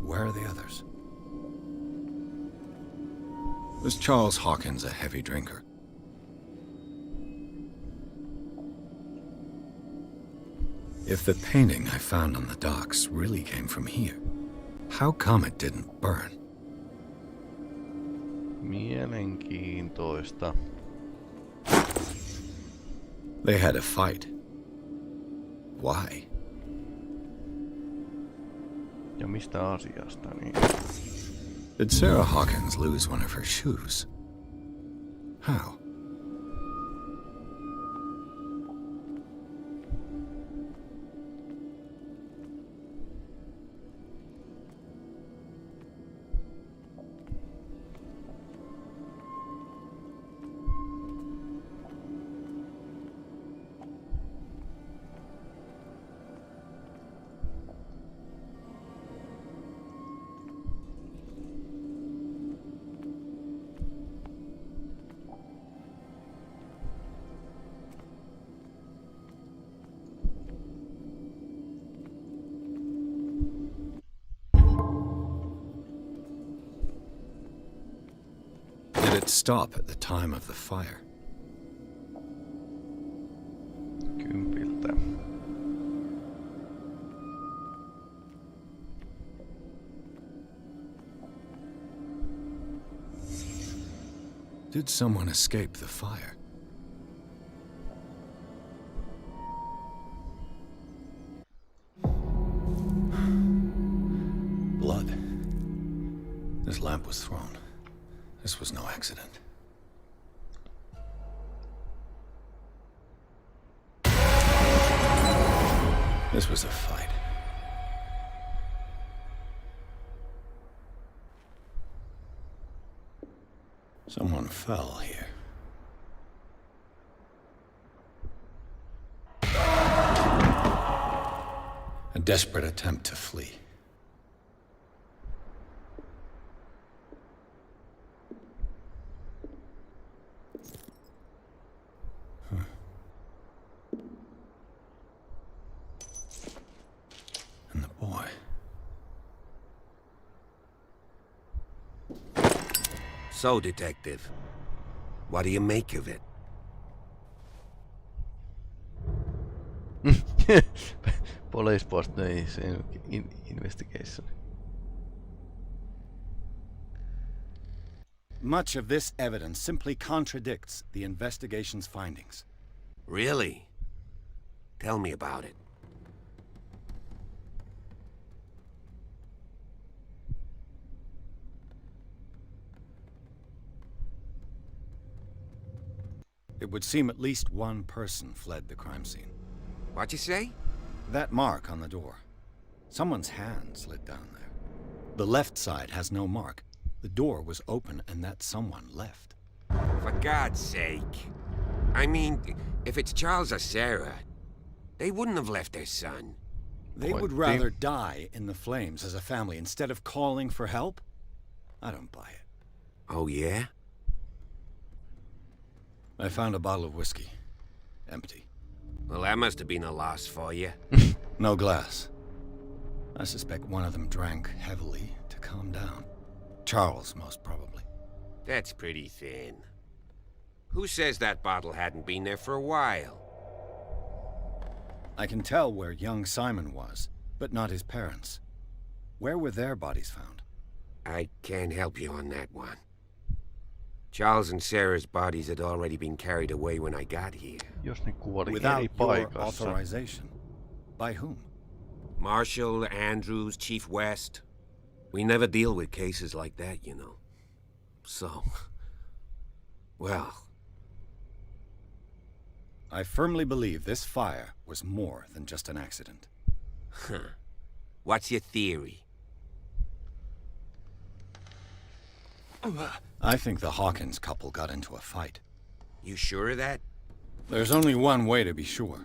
Speaker 3: Where are the others? Was Charles Hawkins a heavy drinker? If the painting I found on the docks really came from here, how come it didn't burn?
Speaker 1: Mielenkiintoista.
Speaker 3: They had a fight. why?
Speaker 1: Ja mistä asiasta niin?
Speaker 3: Did Sarah Hawkins lose one of her shoes? How? Did it stop at the time of the fire?
Speaker 1: Kympiltä.
Speaker 3: Did someone escape the fire? Blood. This lamp was thrown. This was no accident. This was a fight. Someone fell here. A desperate attempt to flee. And the boy.
Speaker 17: So, Detective, what do you make of it?
Speaker 1: Police post investigation.
Speaker 3: Much of this evidence simply contradicts the investigation's findings.
Speaker 17: Really? Tell me about it.
Speaker 3: It would seem at least one person fled the crime scene.
Speaker 17: What'd you say?
Speaker 3: That mark on the door. Someone's hand slid down there. The left side has no mark. The door was open and that someone left.
Speaker 17: For God's sake. I mean, if it's Charles or Sarah, they wouldn't have left their son.
Speaker 3: They would rather die in the flames as a family instead of calling for help? I don't buy it.
Speaker 17: Oh, yeah?
Speaker 3: I found a bottle of whiskey. Empty.
Speaker 17: Well, that must have been a loss for you.
Speaker 3: No glass. I suspect one of them drank heavily to calm down. Charles, most probably.
Speaker 17: That's pretty thin. Who says that bottle hadn't been there for a while?
Speaker 3: I can tell where young Simon was, but not his parents. Where were their bodies found?
Speaker 17: I can't help you on that one. Charles and Sarah's bodies had already been carried away when I got here.
Speaker 3: Without your authorization. By whom?
Speaker 17: Marshall, Andrews, Chief West. We never deal with cases like that, you know. So... well...
Speaker 3: I firmly believe this fire was more than just an accident.
Speaker 17: Huh. What's your theory?
Speaker 3: I think the Hawkins couple got into a fight.
Speaker 17: You sure of that?
Speaker 3: There's only one way to be sure.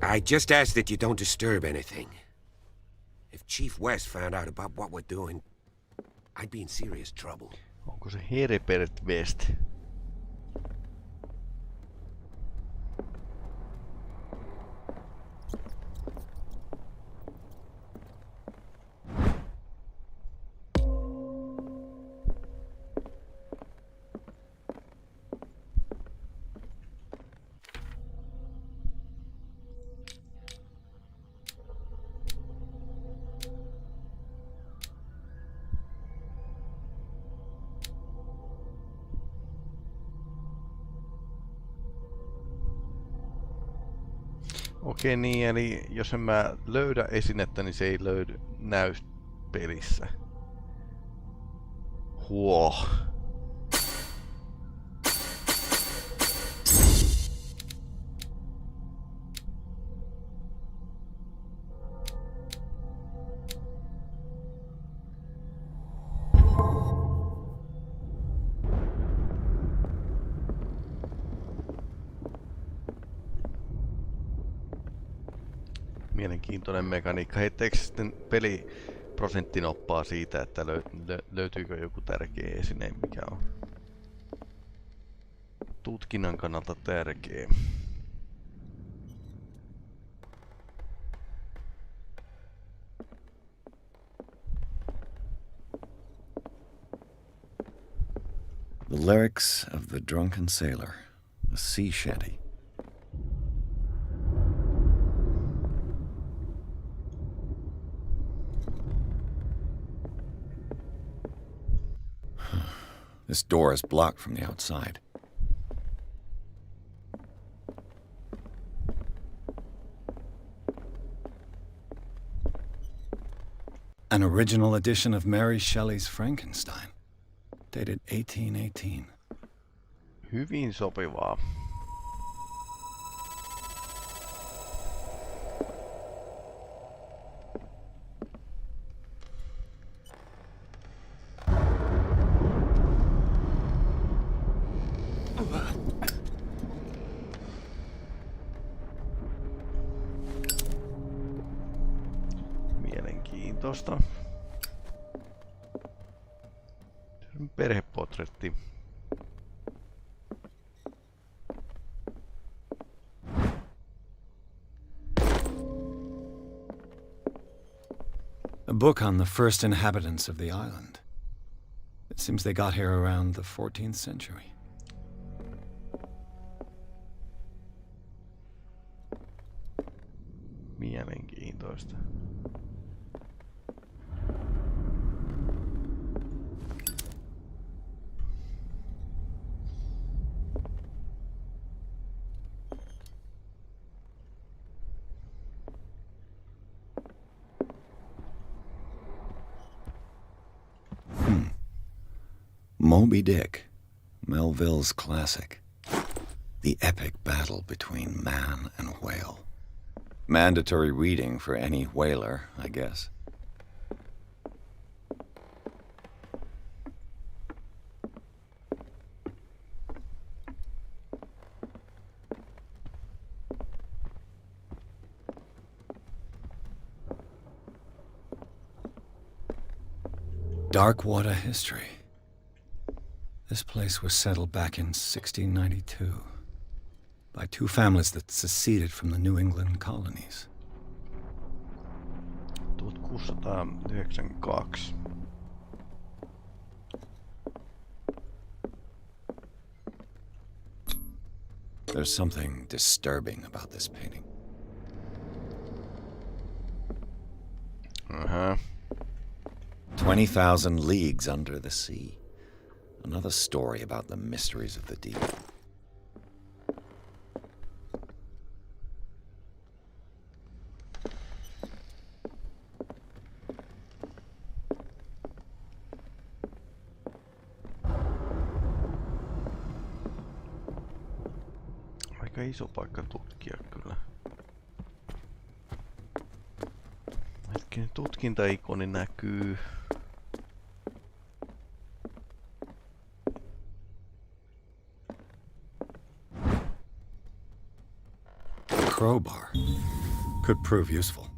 Speaker 17: I just ask that you don't disturb anything. If Chief West found out about what we're doing, I'd be in serious trouble.
Speaker 1: Onko se Herbert West? Okei, niin, eli jos en mä löydä esinettä, niin se ei näy pelissä. Huo. Mielenkiintoinen mekaniikka. Heitteekö sitten peli prosenttinoppaa siitä, että löytyykö joku tärkeä esine, mikä on tutkinnan kannalta tärkeä?
Speaker 3: The lyrics of the drunken sailor, a sea shanty. This door is blocked from the outside. An original edition of Mary Shelley's Frankenstein, dated 1818.
Speaker 1: Hyvin sopivaa. Mielenkiintoista. Perhepotretti.
Speaker 3: A book on the first inhabitants of the island. It seems they got here around the 14th century.
Speaker 1: Mielenkiintoista.
Speaker 3: Moby Dick, Melville's classic. The epic battle between man and whale. Mandatory reading for any whaler, I guess. Dark water history. This place was settled back in 1692 by two families that seceded from the New England colonies.
Speaker 1: 1692.
Speaker 3: There's something disturbing about this painting.
Speaker 1: Uh-huh.
Speaker 3: 20,000 leagues under the sea. Another story about the mysteries of the deep.
Speaker 1: Aika iso paikka tutkia kyllä. Hetkinen, tutkintaikoni näkyy.
Speaker 3: Crowbar could prove useful.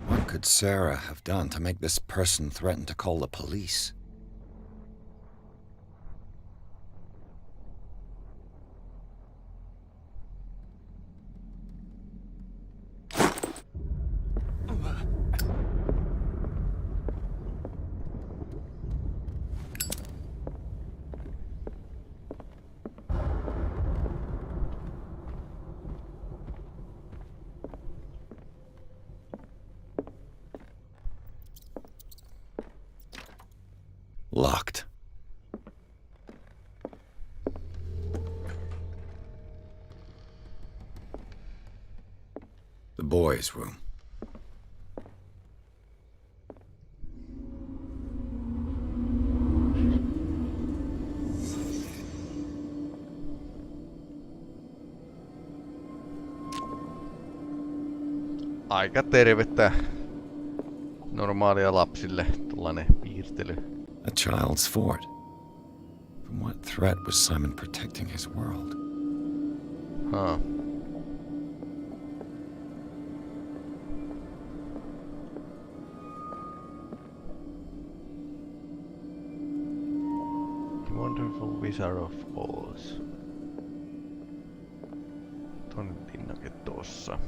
Speaker 3: What could Sarah have done to make this person threaten to call the police? boys' room.
Speaker 1: Aika tervettä normaalia lapsille tuollainen piirtely.
Speaker 3: A child's fort. From what threat was Simon protecting his world?
Speaker 1: Huh. Wonderful Wizard of Oz. Toinen linnake tossa.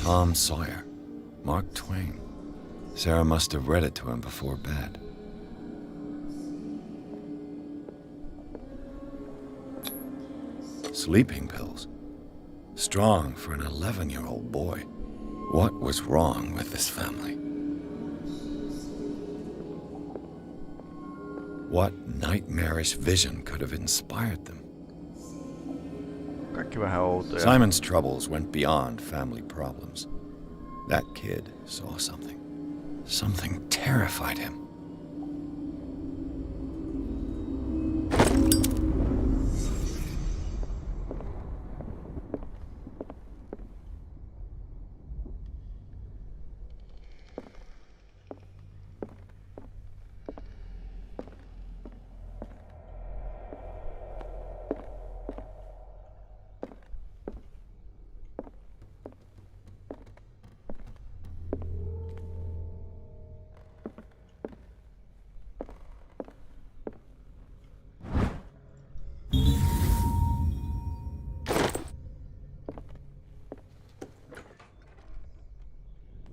Speaker 3: Tom Sawyer. Mark Twain. Sarah must have read it to him before bed. Sleeping pills. Strong for an 11-year-old boy. What was wrong with this family? What nightmarish vision could have inspired them?
Speaker 1: Kaikki vähän outoja.
Speaker 3: Simon's troubles went beyond family problems. That kid saw something. Something terrified him.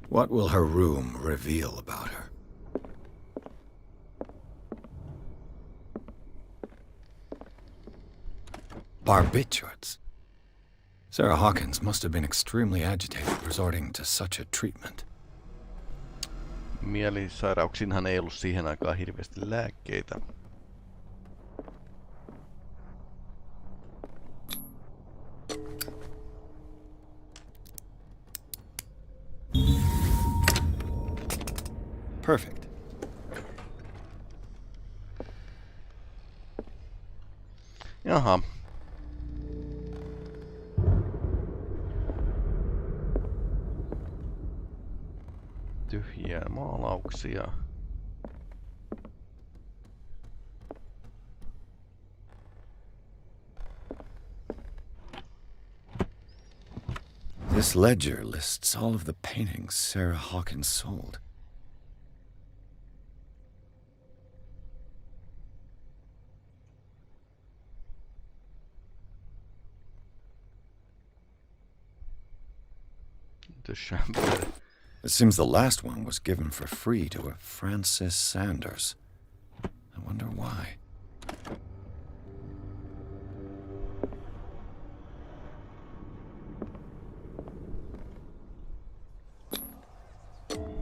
Speaker 3: What will her room reveal about her? Barbiturates. Sarah Hawkins must have been extremely agitated resorting to such a treatment.
Speaker 1: Mielisairauksinhan ei ollut siihen aikaan hirveästi lääkkeitä.
Speaker 3: Perfect.
Speaker 1: Jaha. Tyhjiä maalauksia.
Speaker 3: This ledger lists all of the paintings Sarah Hawkins sold.
Speaker 1: The Shambler.
Speaker 3: It seems the last one was given for free to a Francis Sanders. I wonder why.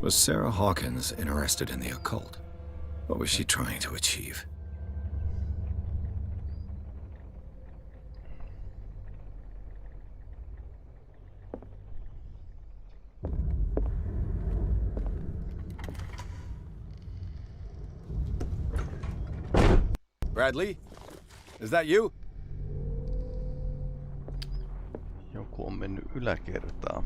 Speaker 3: Was Sarah Hawkins interested in the occult? What was she trying to achieve?
Speaker 18: Bradley? Is that you?
Speaker 1: Joku on mennyt yläkertaan.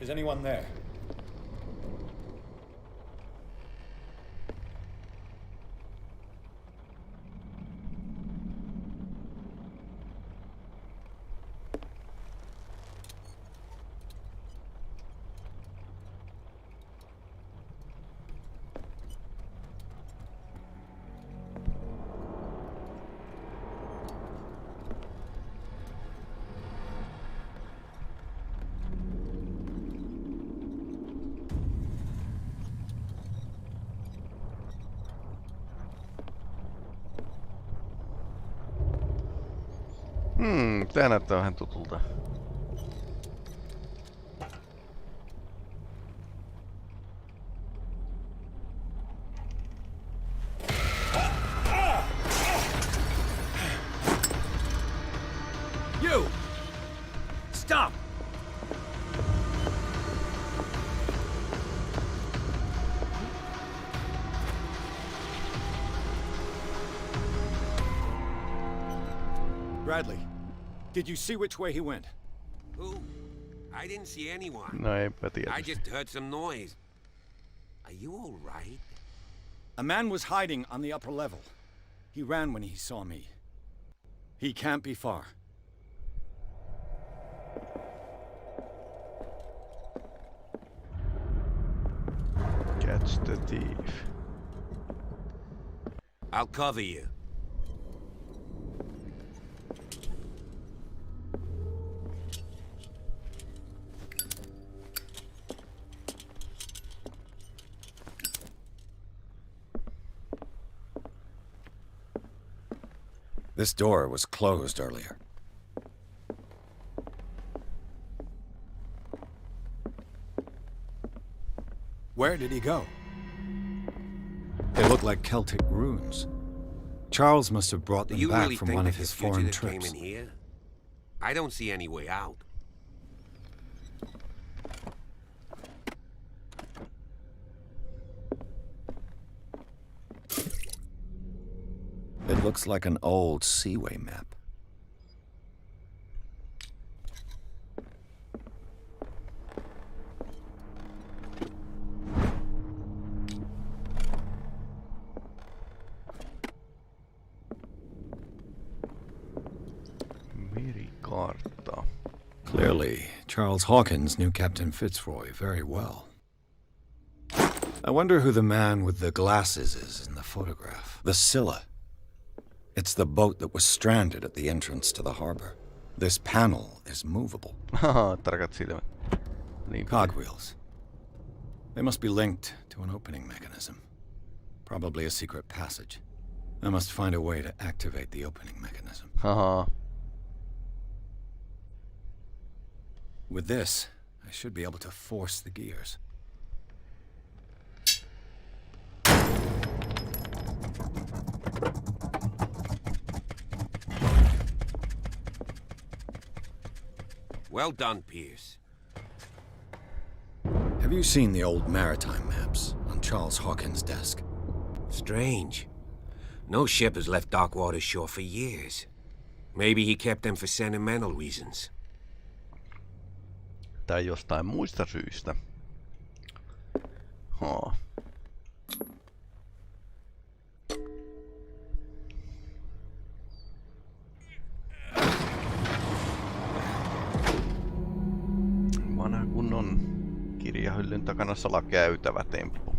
Speaker 18: Is anyone there?
Speaker 1: Tää näyttää vähän tutulta.
Speaker 8: You! Stop!
Speaker 3: Bradley, did you see which way he went?
Speaker 17: Who? I didn't see anyone.
Speaker 1: No eipä
Speaker 17: I
Speaker 1: tietysti.
Speaker 17: just heard some noise. Are you all right?
Speaker 3: A man was hiding on the upper level. He ran when he saw me. He can't be far.
Speaker 1: Catch the thief.
Speaker 17: I'll cover you.
Speaker 3: This door was closed earlier. Where did he go? They look like Celtic runes. Charles must have brought them
Speaker 17: You
Speaker 3: back
Speaker 17: really
Speaker 3: from
Speaker 17: think
Speaker 3: one
Speaker 17: that
Speaker 3: of his
Speaker 17: this
Speaker 3: foreign
Speaker 17: fugitive came
Speaker 3: trips.
Speaker 17: in here? I don't see any way out.
Speaker 3: It looks like an old seaway map.
Speaker 1: Merikartta.
Speaker 3: Clearly, Charles Hawkins knew Captain Fitzroy very well. I wonder who the man with the glasses is in the photograph. The Scylla. It's the boat that was stranded at the entrance to the harbor. This panel is movable.
Speaker 1: Tarkat silmät.
Speaker 3: Cogwheels. They must be linked to an opening mechanism. Probably a secret passage. I must find a way to activate the opening mechanism. With this, I should be able to force the gears.
Speaker 17: Well done, Pierce.
Speaker 3: Have you seen the old maritime maps on Charles Hawkins' desk?
Speaker 17: Strange. No ship has left Darkwater shore for years. Maybe he kept them for sentimental reasons.
Speaker 1: Tai jostain muista syistä. Vanha kunnon kirjahyllyn takana salakäytävä temppu.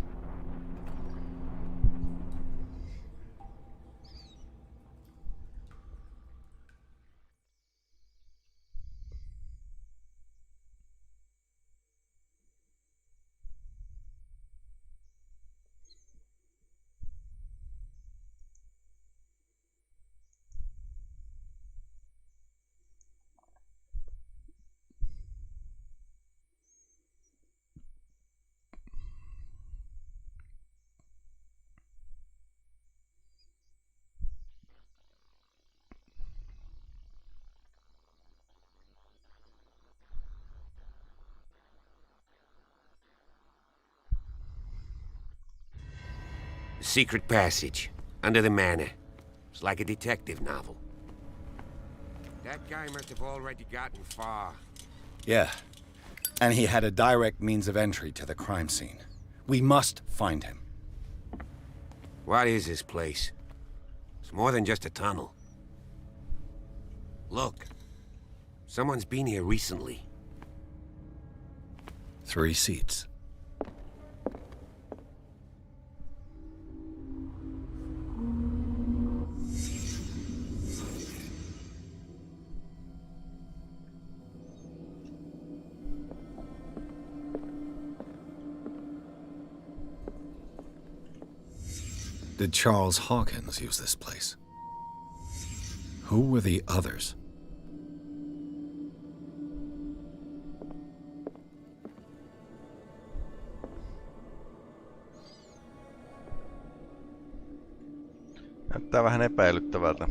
Speaker 17: Secret passage, under the manor. It's like a detective novel. That guy must have already gotten far.
Speaker 3: Yeah. And he had a direct means of entry to the crime scene. We must find him.
Speaker 17: What is this place? It's more than just a tunnel. Look. Someone's been here recently.
Speaker 3: 3 seats. Did Charles Hawkins use this place? Who were the others?
Speaker 1: Näyttää vähän epäilyttävältä.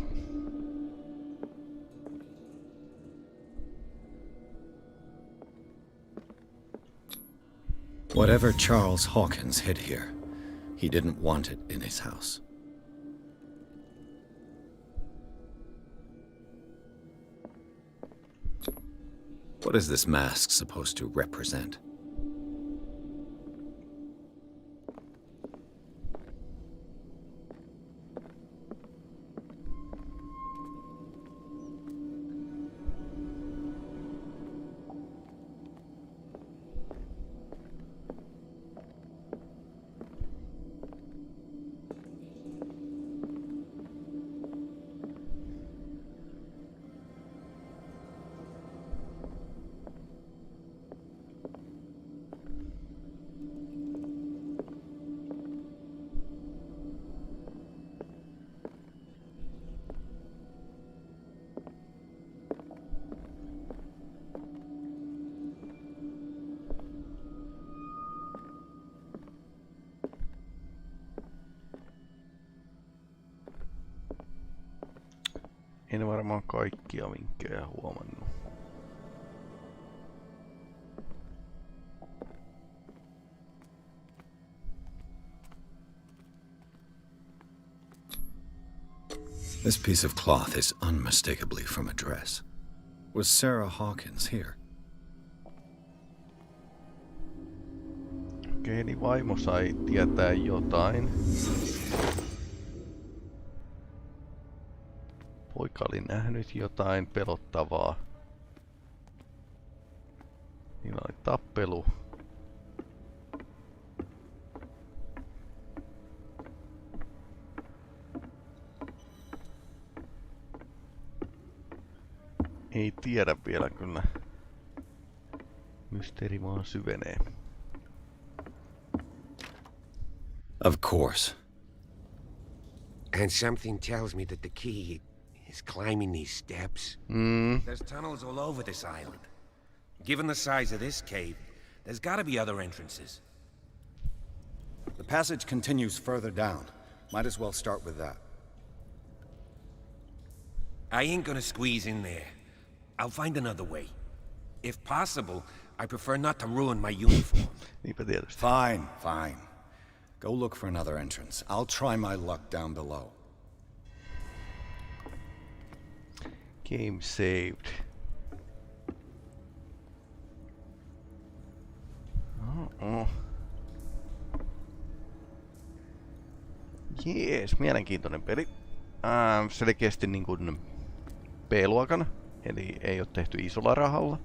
Speaker 3: Whatever Charles Hawkins hid here, he didn't want it in his house. What is this mask supposed to represent?
Speaker 1: En varmaan kaikkia vinkkejä huomannut.
Speaker 3: This piece of cloth is unmistakably from a dress. Was Sarah Hawkins here?
Speaker 1: Okei, niin vaimo sai tietää jotain. Poika oli nähnyt jotain pelottavaa. Niillä oli tappelu. Ei tiedä vielä kyllä. Mysteeri vaan syvenee.
Speaker 3: Of course.
Speaker 17: And something tells me that the key is climbing these steps. There's tunnels all over this island. Given the size of this cave, there's gotta be other entrances.
Speaker 18: The passage continues further down. Might as well start with that.
Speaker 17: I ain't gonna squeeze in there. I'll find another way. If possible, I prefer not to ruin my uniform.
Speaker 18: Fine, fine. Go look for another entrance. I'll try my luck down below.
Speaker 1: Game saved. Jees, mielenkiintoinen peli. Selkeästi niin kuin B-luokan, eli ei ole tehty isolla rahalla.